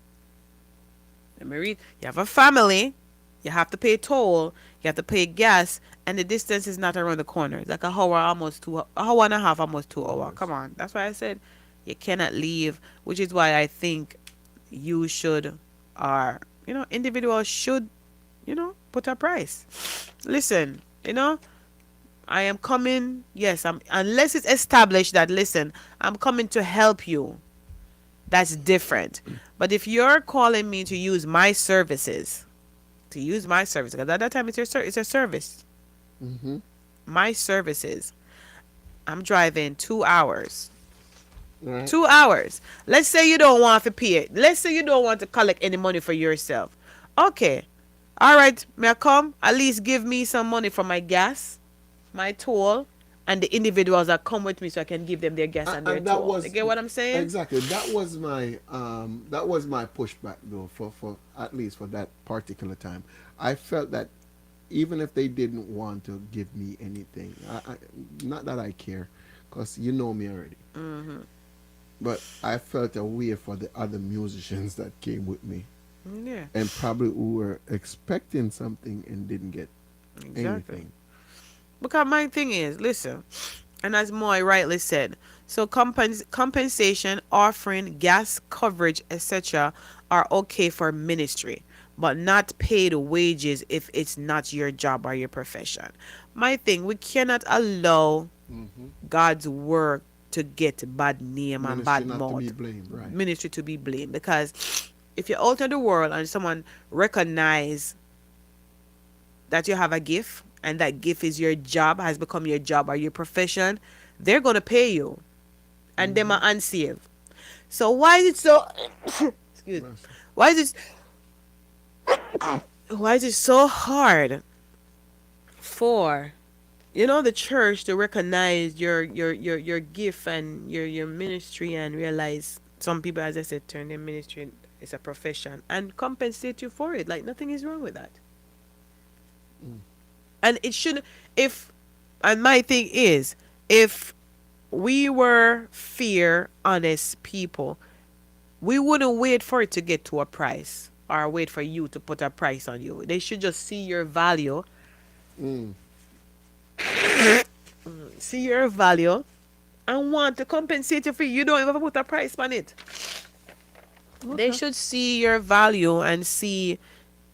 Let me read. You have a family. You have to pay toll. You have to pay gas. And the distance is not around the corner. It's like a hour, almost 2 hour and a half, almost 2 hours. Come on. That's why I said you cannot leave, which is why I think you should, or, individuals should, put a price. Listen, I am coming, yes, unless it's established that, listen, I'm coming to help you. That's different. But if you're calling me to use my services, because at that time it's a service. Mm-hmm. My services. I'm driving 2 hours. Right. 2 hours. Let's say you don't want to pay it. Let's say you don't want to collect any money for yourself. Okay. All right. May I come? At least give me some money for my gas, my toll, and the individuals that come with me so I can give them their gas and their And that toll. was You get what I'm saying? exactly that was my pushback though for at least for that particular time. I felt that even if they didn't want to give me anything, not that I care, because you know me already. Mm-hmm. But I felt a way for the other musicians that came with me, Yeah. and probably who were expecting something and didn't get Exactly. anything. Because my thing is, listen, and as Moy rightly said, so compensation, offering, gas coverage, etc., are okay for ministry, but not paid wages if it's not your job or your profession. My thing, we cannot allow Mm-hmm. God's work to get bad name and Ministry bad not to be mouth. blamed, right? Ministry to be blamed. Because if you're out in the world and someone recognize that you have a gift and that gift is your job, has become your job or your profession, they're going to pay you. And them are unsaved. So why is it so excuse me. Yes. Why is it Why is it so hard for the church to recognize your gift and your ministry and realize some people, as I said, turn their ministry is a profession and compensate you for it? Like nothing is wrong with that. Mm. And it shouldn't if and my thing is, if we were fair, honest people, we wouldn't wait for it to get to a price or wait for you to put a price on you. They should just Mm. see your value, and want to compensate you for it. You don't even put a price on it. They Okay. should see your value and see,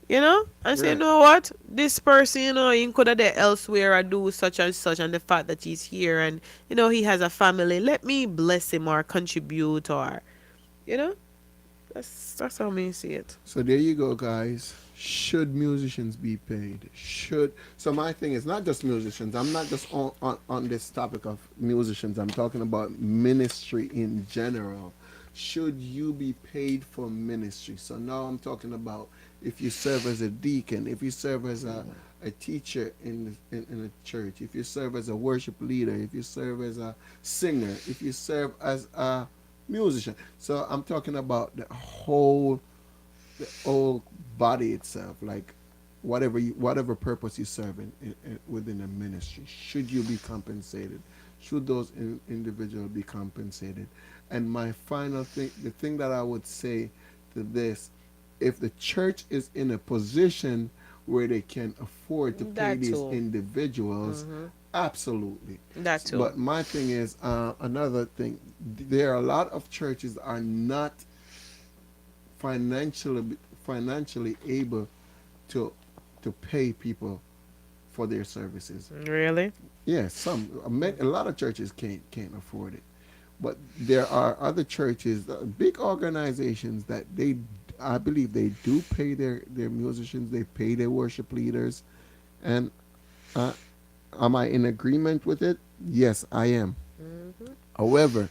and say, you Right. know what, this person, he could have there elsewhere or do such and such, and the fact that he's here and he has a family, let me bless him or contribute or, you know, that's how me see it. So there you go, guys. Should musicians be paid? Should so my thing is not just musicians. I'm not just on this topic of musicians. I'm talking about ministry in general. Should you be paid for ministry? So now I'm talking about if you serve as a deacon, if you serve as a teacher in a church, if you serve as a worship leader, if you serve as a singer, if you serve as a musician. So I'm talking about the whole body itself, like whatever purpose you serve within a ministry. Should you be compensated? Should those individuals be compensated? And my final thing, the thing that I would say to this, if the church is in a position where they can afford to pay That these too. individuals, absolutely. That too. But my thing is another thing. There are a lot of churches are not financially financially able to to pay people for their services. Really? Yes, a lot of churches can't afford it, but there are other churches, big organizations that I believe they do pay their musicians, they pay their worship leaders, and uh, am I in agreement with it? Yes, I am. However,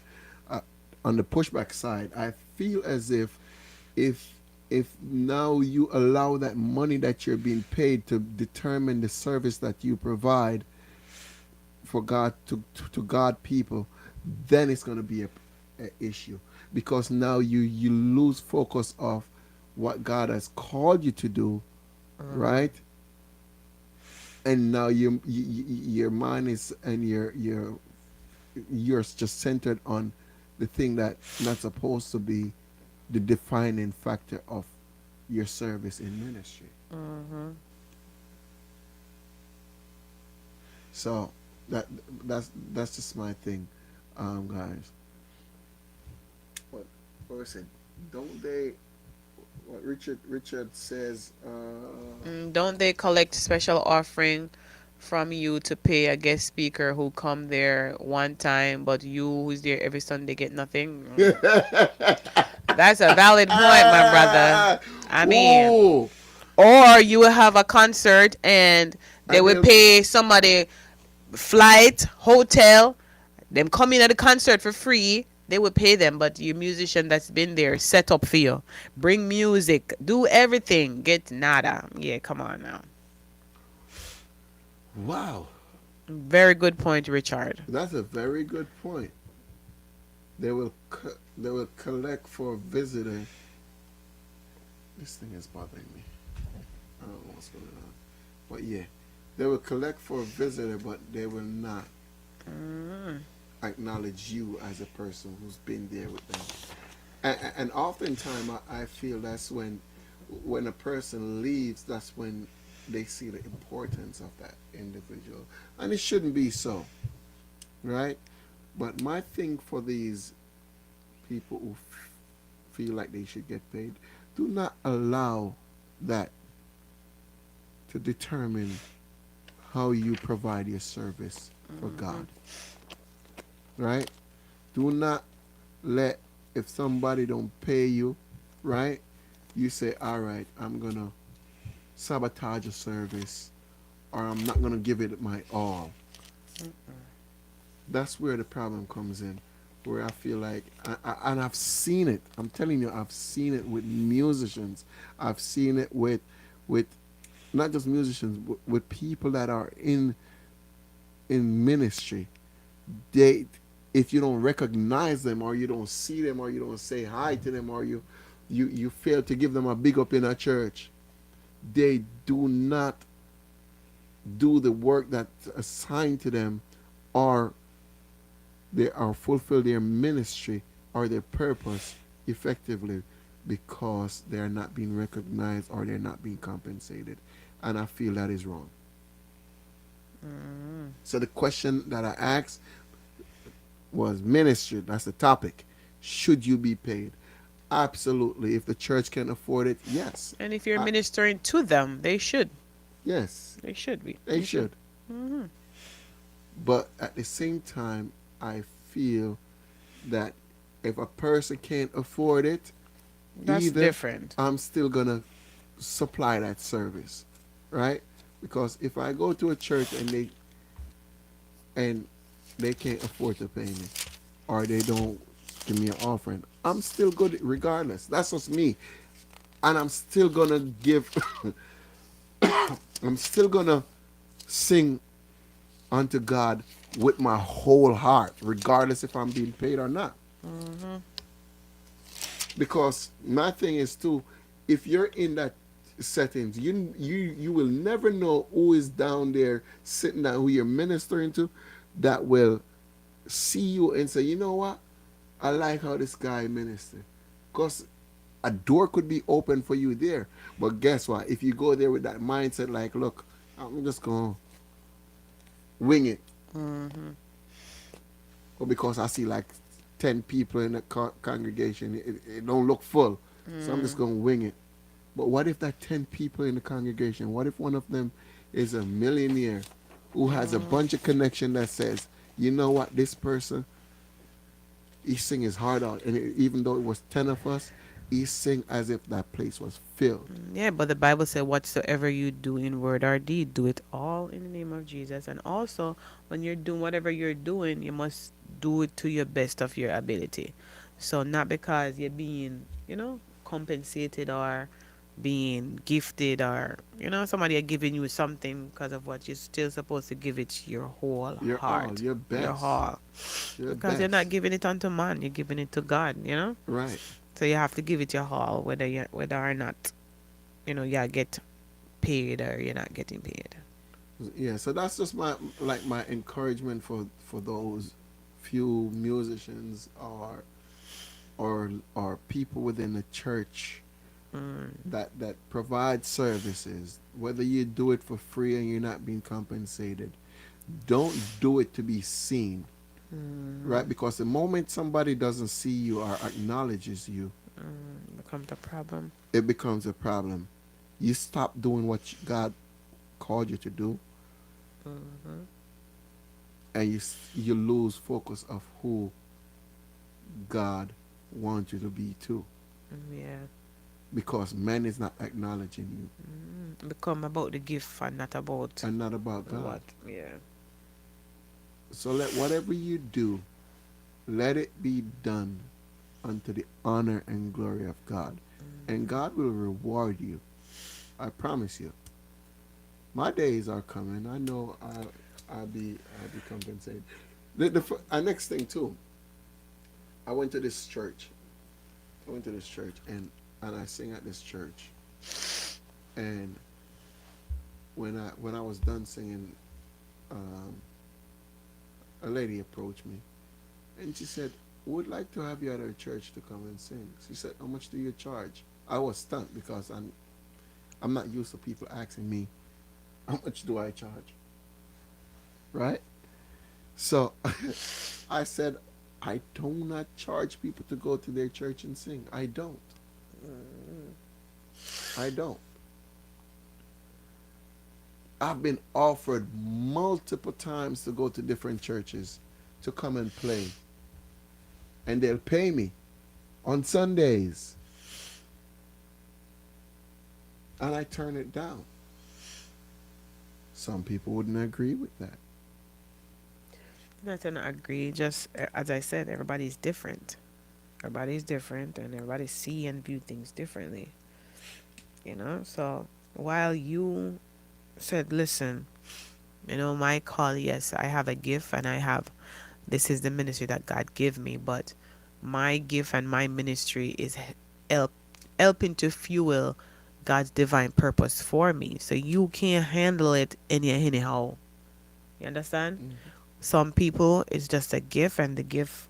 uh, on the pushback side, I feel as if if now you allow that money that you're being paid to determine the service that you provide for God to God people, then it's going to be a issue, because now you lose focus of what God has called you to do, right? And now your mind is and you're just centered on the thing that's not supposed to be the defining factor of your service in ministry. So that that's just my thing, guys. What what was it? Don't they? What Richard says? Don't they collect special offering from you to pay a guest speaker who come there one time, but you who's there every Sunday get nothing? That's a valid point, my brother. I mean, Ooh, or you will have a concert and they and will they'll pay somebody flight, hotel, them coming at the concert for free. They would pay them, but your musician that's been there, set up for you, bring music, do everything, get nada. Yeah, come on now. wow. Very good point, Richard. That's a very good point. They will collect for a visitor. This thing is bothering me. I don't know what's going on, but yeah, they will collect for a visitor, but they will not acknowledge you as a person who's been there with them. And oftentimes I feel that's when a person leaves, that's when they see the importance of that individual, and it shouldn't be so, right? But my thing for these people who feel like they should get paid, do not allow that to determine how you provide your service for God, right? Do not let, if somebody don't pay you, right, you say, all right, I'm gonna sabotage a service, or I'm not gonna give it my all. That's where the problem comes in, where I feel like, and I've seen it. I'm telling you, I've seen it with musicians. I've seen it with not just musicians, with people that are in ministry. They, if you don't recognize them, or you don't see them, or you don't say hi to them, or you fail to give them a big up in a church, they do not do the work that's assigned to them, or they are fulfill their ministry or their purpose effectively, because they are not being recognized or they're not being compensated. And I feel that is wrong. So the question that I asked was ministry. That's the topic. Should you be paid? Absolutely. If the church can afford it, yes. And if you're I, ministering to them, they should. yes, They should be. they should. Mm-hmm. But at the same time, I feel that if a person can't afford it, That's either different. I'm still gonna supply that service, right? Because if I go to a church and they can't afford to pay me, or they don't give me an offering, I'm still good regardless. That's just me, and I'm still gonna give. I'm still gonna sing unto God with my whole heart, regardless if I'm being paid or not. Mm-hmm. Because my thing is too, if you're in that settings, you will never know who is down there sitting down, who you're ministering to, that will see you and say, you know what, I like how this guy ministered. Because a door could be open for you there. But guess what? If you go there with that mindset, like, look, I'm just going to wing it. Mm-hmm. Or because I see like 10 people in the congregation, it don't look full. So I'm just going to wing it. But what if that 10 people in the congregation, what if one of them is a millionaire who has a bunch of connection that says, you know what, this person, he sing his heart out. And even though it was 10 of us, he sing as if that place was filled. Yeah, but the Bible said, whatsoever you do in word or deed, do it all in the name of Jesus. And also, when you're doing whatever you're doing, you must do it to your best of your ability. So, not because you're being, compensated or being gifted, or, somebody are giving you something because of what you're still supposed to give it your whole You're all, heart, your your best. whole. Your Because you're not best. giving it unto man, you're giving it to God. Right. So you have to give it your all, whether or not you get paid or you're not getting paid. Yeah, so that's just my encouragement for those few musicians or people within the church that provide services. Whether you do it for free and you're not being compensated, don't do it to be seen, right? Because the moment somebody doesn't see you or acknowledges you, Becomes a problem. it becomes a problem. You stop doing what God called you to do, Hmm. and you lose focus of who God wants you to be too, Yeah. because man is not acknowledging you Become about the gift and not about and not about God. what. Yeah. So let whatever you do, let it be done unto the honor and glory of God, and God will reward you. I promise you. My days are coming. I know I'll be compensated. The next thing too. I went to this church. And I sing at this church. And when I was done singing, um, a lady approached me, and she said, "Would like to have you at our church to come and sing." She said, "How much do you charge?" I was stunned because I'm not used to people asking me, "How much do I charge?" Right? So I said, I do not charge people to go to their church and sing. I don't. I don't. I've been offered multiple times to go to different churches to come and play. And they'll pay me on Sundays. And I turn it down. Some people wouldn't agree with that. Not to not agree. Just as I said, everybody's different. Everybody's different, and everybody see and view things differently. So while you said, listen, my call, yes, I have a gift and this is the ministry that God gave me, but my gift and my ministry is help, helping to fuel God's divine purpose for me. So you can't handle it anyhow. You understand? Mhm. Some people, it's just a gift, and the gift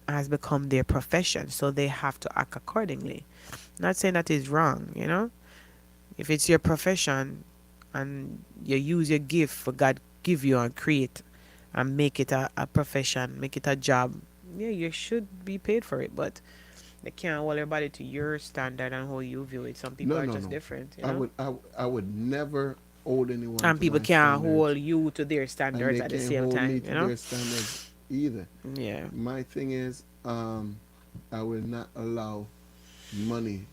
has become their profession, so they have to act accordingly. Not saying that is wrong. If it's your profession and you use your gift for God give you and create and make it a profession, make it a job, yeah, you should be paid for it. But they can't hold everybody to your standard and how you view it. Some people No, are no, just no. different. I would never hold anyone And to people my can't standards, hold you to their and standards they at the can't same hold me time, to their standards either. Yeah. My thing is, I will not allow money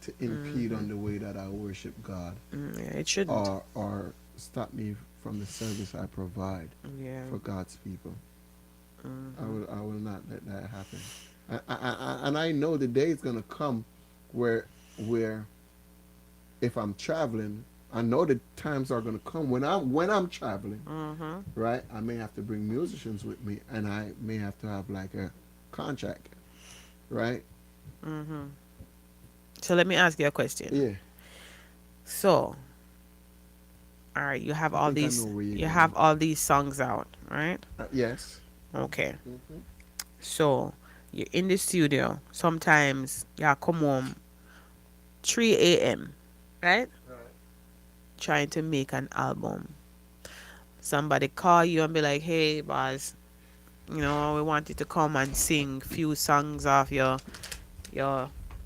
to impede on the way that I worship God, Yeah, it shouldn't. or stop me from the service I provide Yeah. for God's people. I will not let that happen. And I know the day is gonna come where if I'm traveling, I know the times are gonna come when I'm traveling, Mm-hmm. right? I may have to bring musicians with me, and I may have to have like a contract, right? Mm-hmm. So let me ask you a question. Yeah, So, all right, I think I know where you're you going. have all these songs out, right? Yes. Okay. Hmm. So you're in the studio. Sometimes you come home 3 a.m., right? Right. Trying to make an album. Somebody call you and be like, "Hey, boss, we want you to come and sing few songs off your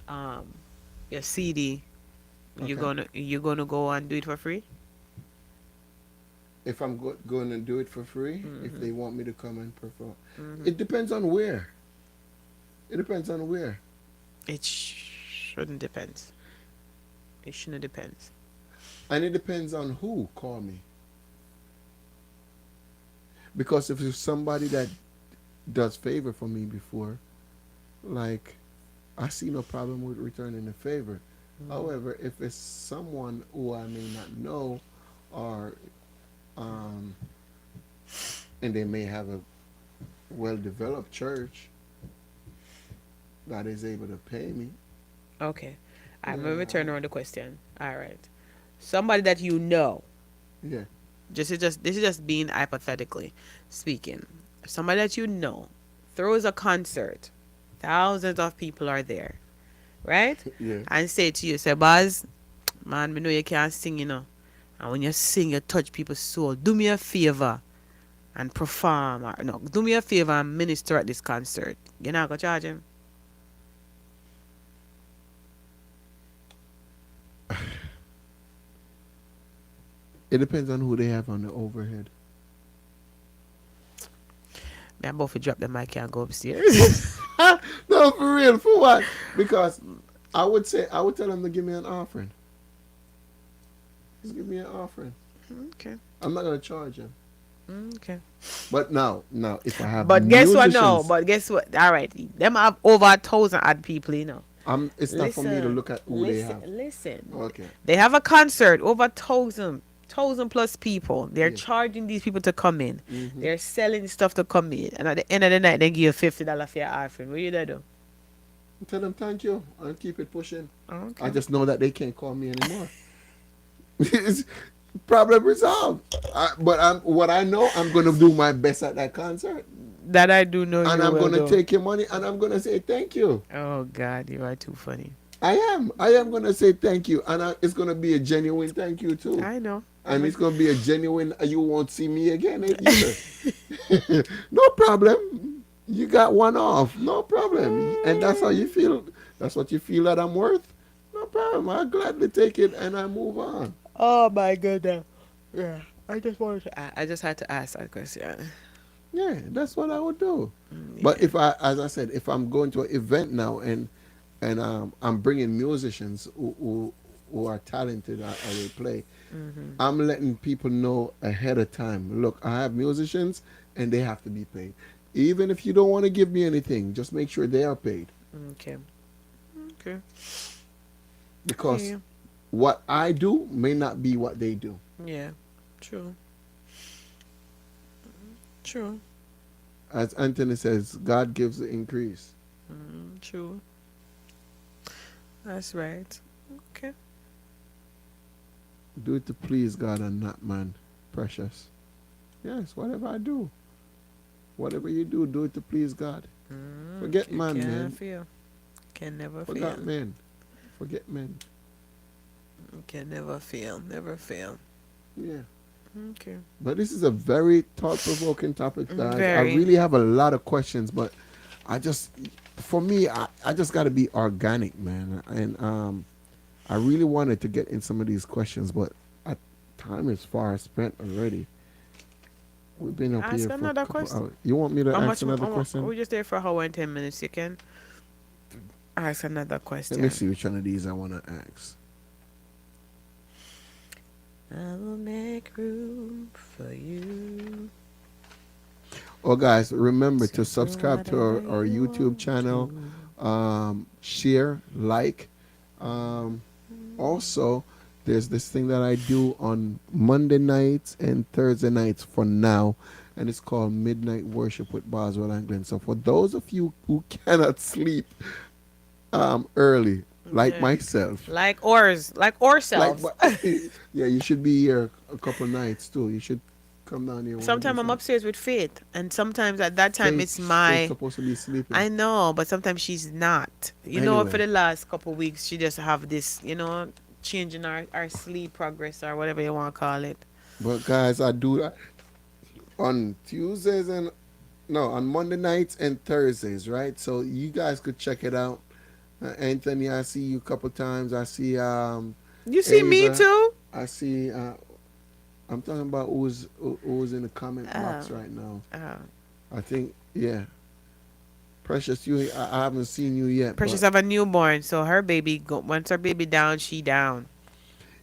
um your CD. Okay. You gonna go and do it for free?" If I'm going to do it for free, if Mm-hmm. they want me to come and perform, Mm-hmm. it depends on where. It depends on where, It shouldn't depend. It shouldn't depend. and it depends on who call me. Because if it's somebody that does favor for me before, like, I see no problem with returning the favor. Mm-hmm. However, if it's someone who I may not know, or um, and they may have a well-developed church that is able to pay me, Okay. I'm gonna yeah, return around the question. All right. Somebody that you know. yeah, This is just being hypothetically speaking. Somebody that you know throws a concert. Thousands of people are there, right? yeah. And say to you, say, Buzz, man, we know you can't sing. And when you sing, you touch people's soul. Do me a favor and perform. Or, no, do me a favor and minister at this concert. You're not gonna charge him. It depends on who they have on the overhead. Man, both you drop the mic and go upstairs. No, for real, for what? Because I would tell them to give me an offering. Just give me an offering. Okay. I'm not gonna charge them. Okay. But now, if I have But guess what? No. musicians, But guess what? All right. Them have over 1,000 odd people. it's not for me to Listen, look at who they listen, have. listen. Okay. They have a concert over 1,000 plus people. They're Yeah. charging these people to come in. Hmm. They're selling stuff to come in, and at the end of the night, they give you $50 for your offering. What you gonna do? Tell them thank you and keep it pushing. I Okay. just know that they can't call me anymore. It's problem resolved. But what I know, I'm gonna do my best at that concert, That I do know and you I'm will gonna do. take your money, and I'm gonna say thank you. Oh God, you are too funny. I am gonna say thank you, and it's gonna be a genuine thank you too, I know. I'm and a, it's gonna be a genuine. You won't see me again either. No problem. You got one off. No problem. And that's how you feel. That's what you feel that I'm worth. No problem. I gladly take it and I move on. Oh my goodness. Yeah. I just wanted to. I just had to ask that question. Yeah, that's what I would do. But Yeah. as I said, if I'm going to an event now, and I'm bringing musicians who are talented at they play, Mhm. I'm letting people know ahead of time. Look, I have musicians and they have to be paid. Even if you don't want to give me anything, just make sure they are paid. Okay. Okay. Because Yeah. what I do may not be what they do. Yeah. True. True. As Anthony says, God gives the increase. True. That's right. Okay. Do it to please God and not man. Precious. Yes, whatever I do, whatever you do, do it to please God. Forget You man, can't man. fail. Can never Forget fail. men. Forget men. Can never fail. Never fail. Yeah. Okay. But this is a very thought-provoking topic, guys. I Very. really have a lot of questions, but I just, for me, I just got to be organic, man. And I really wanted to get in some of these questions, but time is far spent already. We've been up Ask here for a another couple question. hours. You want me to How ask much? another question? We're just there for an hour and 10 minutes. You can ask another Let me question. see which one of these I want to ask. I will make room for you. Oh, guys, remember to So do subscribe to whatever our you YouTube want channel, to. share, like. Um, Also, there's this thing that I do on Monday nights and Thursday nights for now, and it's called Midnight Worship with Boswell and Anglin. So for those of you who cannot sleep early, like Yeah. myself, Like like ourselves. yeah, you should be here a couple nights too. You should come down here one of Sometimes these I'm nights. upstairs with Faith, and sometimes at that time it's Faith's my. supposed to be sleeping I know, but sometimes she's not. For anyway. the last couple weeks, she just have this, change in our sleep progress or whatever you want to call it. But guys, I do that on Tuesdays and no, on Monday nights and Thursdays, right? So you guys could check it out. Anthony, I see you a couple times. I see You see me Ava. too? I see. I'm talking about who's in the comment box Oh, right now. oh. I think yeah. Precious, I haven't seen you yet, Precious but have a newborn, so her baby once her baby down, she down.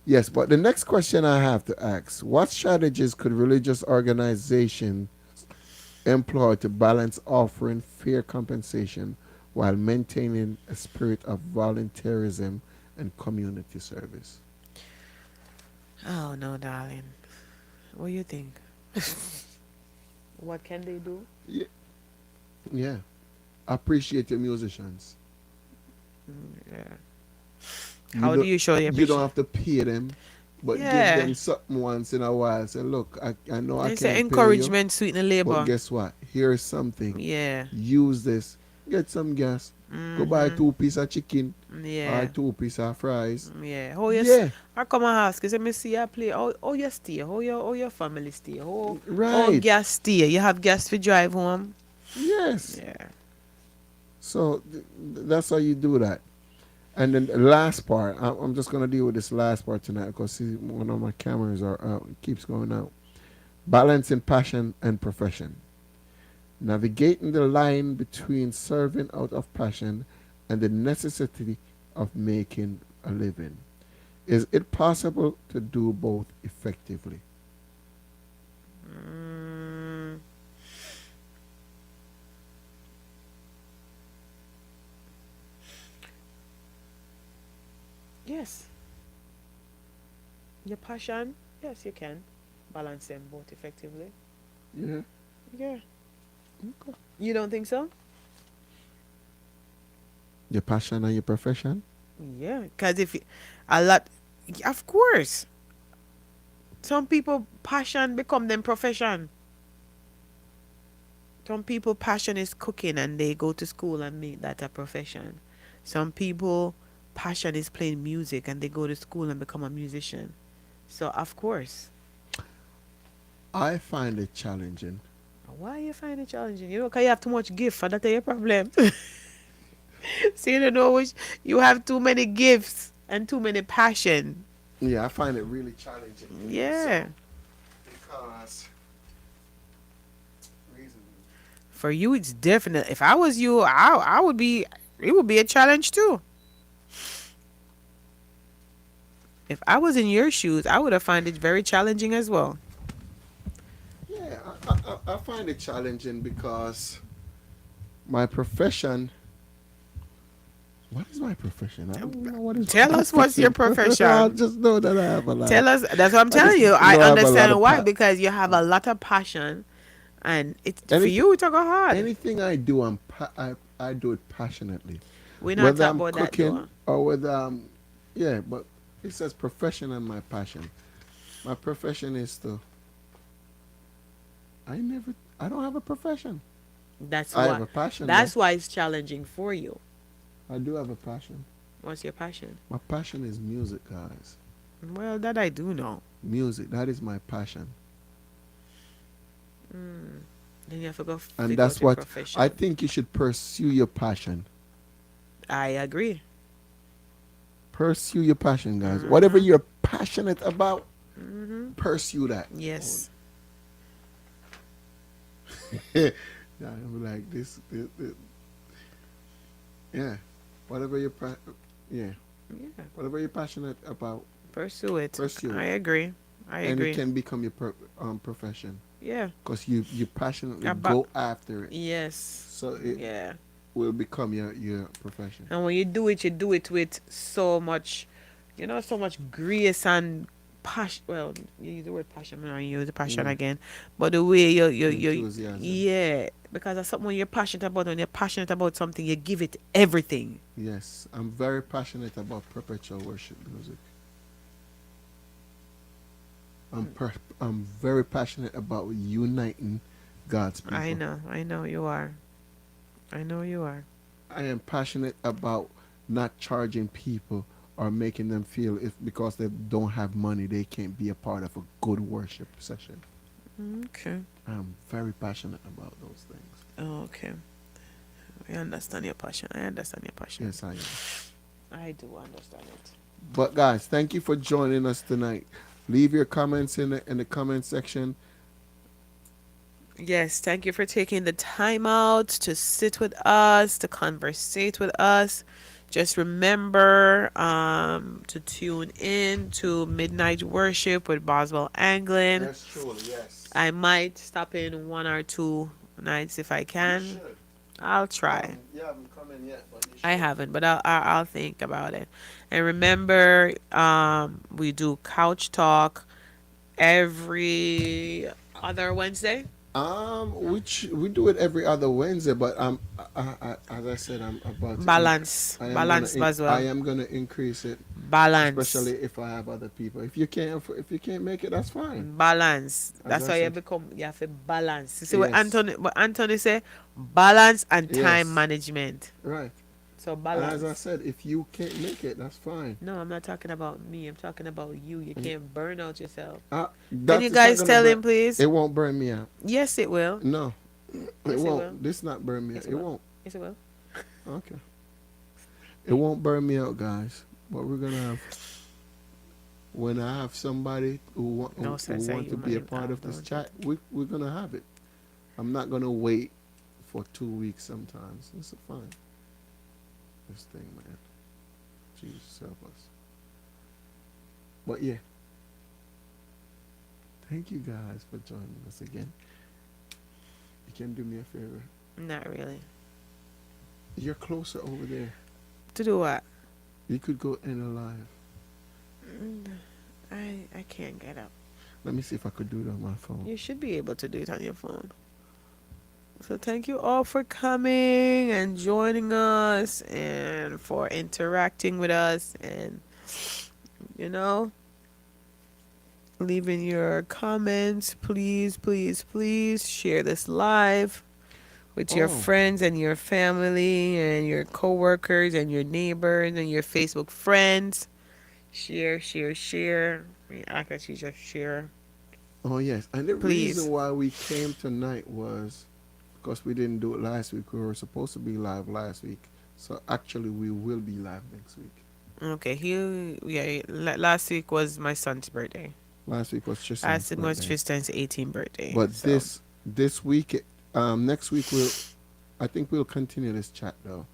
yes. But the next question I have to ask: what strategies could religious organizations employ to balance offering fair compensation while maintaining a spirit of volunteerism and community service? Oh no, darling. What do you think? What can they do? Yeah, yeah. Appreciate your musicians. Yeah. You How do don't you show the you don't appreciation? have to pay them, but give Yeah. them something once in a while. Say, look, I know I They say can't pay you, encouragement sweeten the but labor. guess what? Here's something. Yeah. Use this. Get some gas. Go buy Mhm. 2 piece of chicken or Yeah. 2 piece of fries. Yeah. Yeah, I come and ask. You say, me see you play. How you stay? How your family stay? How right. gas stay? You have gas to drive home? Yes. Yeah. So that's how you do that. And then the last part, I'm just gonna deal with this last part tonight because see, one of my cameras are out. It keeps going out. Balancing passion and profession. Navigating the line between serving out of passion and the necessity of making a living. Is it possible to do both effectively? Mm, yes. Your passion. Yes, you can balance them both effectively. Yeah. Yeah. Okay. You don't think so? Your passion and your profession? Yeah. Because if a lot, of course, some people passion become them profession. Some people passion is cooking and they go to school and make that a profession. Some people passion is playing music and they go to school and become a musician. So of course. I find it challenging. Why you find it challenging? Because you have too much gift, and that's your problem. So you don't know which you have too many gifts and too many passion. Yeah, I find it really challenging. So, Yeah. because reason. For you it's different. If I was you, I would be it would be a challenge too. If I was in your shoes, I would have found it very challenging as well. Yeah, I find it challenging because my profession What is my profession? I don't know what is my Tell us what's your profession. I profession. just know that I have a lot. Tell us. That's what I'm I just telling you. I know I have a lot understand of why, because you have a lot of passion, and it's for anything. you to go hard. Anything I do, I do it passionately. We're not Whether talking I'm about that cooking though. or whether I'm, yeah. But it says profession and my passion. My profession is to. I don't have a profession. That's I have why. a passion though. That's why it's challenging for you. I do have a passion. What's your passion? My passion is music, guys. Well, that I do know. Music. That is my passion. Then you have to go And figure out that's your what I profession. think you should pursue your passion. I agree. Pursue your passion, guys. Whatever Mm-hmm. you're passionate about, Mm-hmm. pursue that. Yes. Yeah, I'm like this. Yeah, whatever yeah, Yeah. whatever you're passionate about, Pursue it. pursue I it, agree. I and it agree. can become your profession Yeah. because you passionately About go after it, yes. so it Yeah. will become your profession. And when you do it with so much, so much grace and passion. Well, you use the word passion, I'm not gonna use the passion Yeah, again. But the way enthusiasm. yeah, because that's something you're passionate about. When you're passionate about something, you give it everything. Yes, I'm very passionate about perpetual worship music. I'm very passionate about uniting God's people. I know you are. I know you are. I am passionate about not charging people or making them feel if because they don't have money they can't be a part of a good worship session. Okay. I'm very passionate about those things. Oh, okay. I understand your passion. I understand your passion. Yes, I am. I do understand it. But guys, thank you for joining us tonight. Leave your comments in the comment section. Yes, thank you for taking the time out to sit with us, to conversate with us. Just remember to tune in to Midnight Worship with Boswell Anglin. Yes, truly, yes. I might stop in 1 or 2 nights if I You can. should. I'll try. You haven't come in yet, but you I should. haven't, but I'll think about it. And remember, we do couch talk every other Wednesday. Which we do it every other Wednesday, but as I said, I'm about to. Balance as I well. am gonna increase it, especially Balance, if I have other people. If you can't make it, that's fine. balance. As That's I how you said, become. You have to balance. You see yes, What Anthony say? Balance and time yes, management. right. So And as I balance. said, if you can't make it, that's fine. No, I'm not talking about me. I'm talking about you. You can't burn out yourself. Can That you is not guys gonna tell burn. him, please? It won't burn me out. Yes, it will. No, it Yes, it will. won't. This not burn me out. Yes, it It will. won't. Yes, it will. Okay. It won't burn me out, guys. But we're gonna have when I have somebody No, who sir, want you to be a might part of this don't chat, it. we're gonna have it. I'm not gonna wait for 2 weeks. Sometimes it's fine. This thing, man. Jesus help us. But yeah, thank you guys for joining us again. You can do me a favor. Not really. You're closer over there. To do what? You could go in live. Mm, I can't get up. Let me see if I could do it on my phone. You should be able to do it on your phone. So thank you all for coming and joining us and for interacting with us and you know leaving your comments. Please, please, please share this live with your Oh, friends and your family and your coworkers and your neighbors and your Facebook friends. Share, share, share. I can you just share. oh yes. And the reason Please. why we came tonight was because we didn't do it last week. We were supposed to be live last week. So actually, we will be live next week. Okay, last week was my son's birthday. Last week was Last Tristan's week was birthday. Tristan's 18th birthday. But So, this week, next week I think we'll continue this chat though.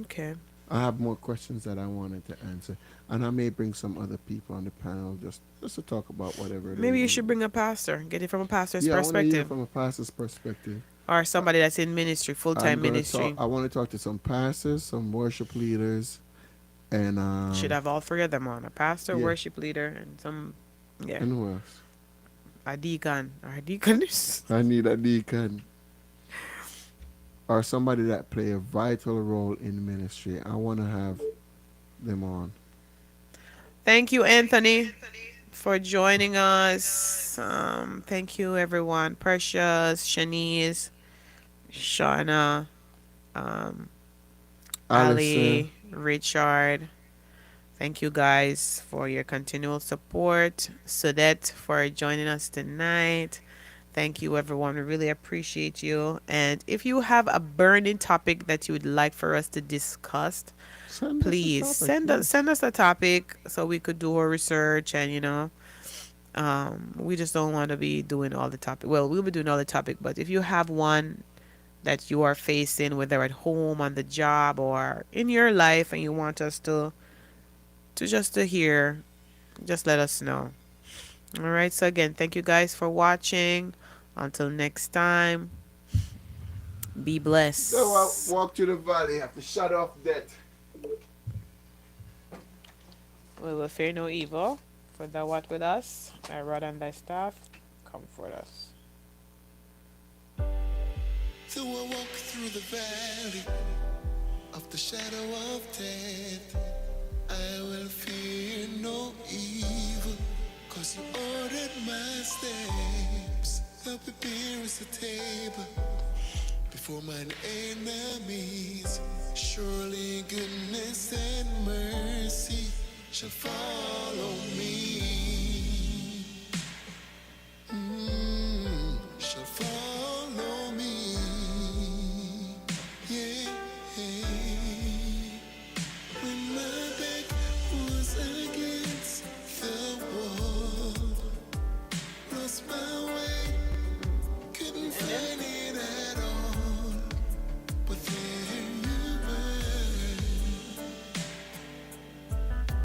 okay. I have more questions that I wanted to answer, and I may bring some other people on the panel just to talk about whatever. Maybe you should bring a pastor. Get it from a pastor's Yeah, I want to hear perspective. from a pastor's perspective. or somebody that's in ministry, I'm full-time gonna talk. ministry. I want to talk to some pastors, some worship leaders, and Should have all three of them on: a pastor, yeah, worship leader, and some, yeah, and who else? a deacon or a deaconess. I need a deacon or somebody that play a vital role in ministry. I want to have them on. Thank you, Anthony, for joining us. Thank you, everyone. Precious, Shanice, Shauna, um, Allison, Ali, Richard. Thank you guys for your continual support. Sudette for joining us tonight. Thank you, everyone. We really appreciate you. And if you have a burning topic that you would like for us to discuss, send us a please topic. send us a topic so we could do our research. And we just don't want to be doing all the topic. Well, we'll be doing all the topic, but if you have one that you are facing, whether at home, on the job, or in your life, and you want us to hear, just let us know. All right. So again, thank you guys for watching. Until next time, be So I blessed. walk to the valley, have to shut off that. We will fear no evil, for thou art with us. Thy rod and thy staff comfort us. So I walk through the valley of the shadow of death. I will fear no evil, 'cause you ordered my steps. Thou preparest a table before mine enemies. Surely goodness and mercy shall follow me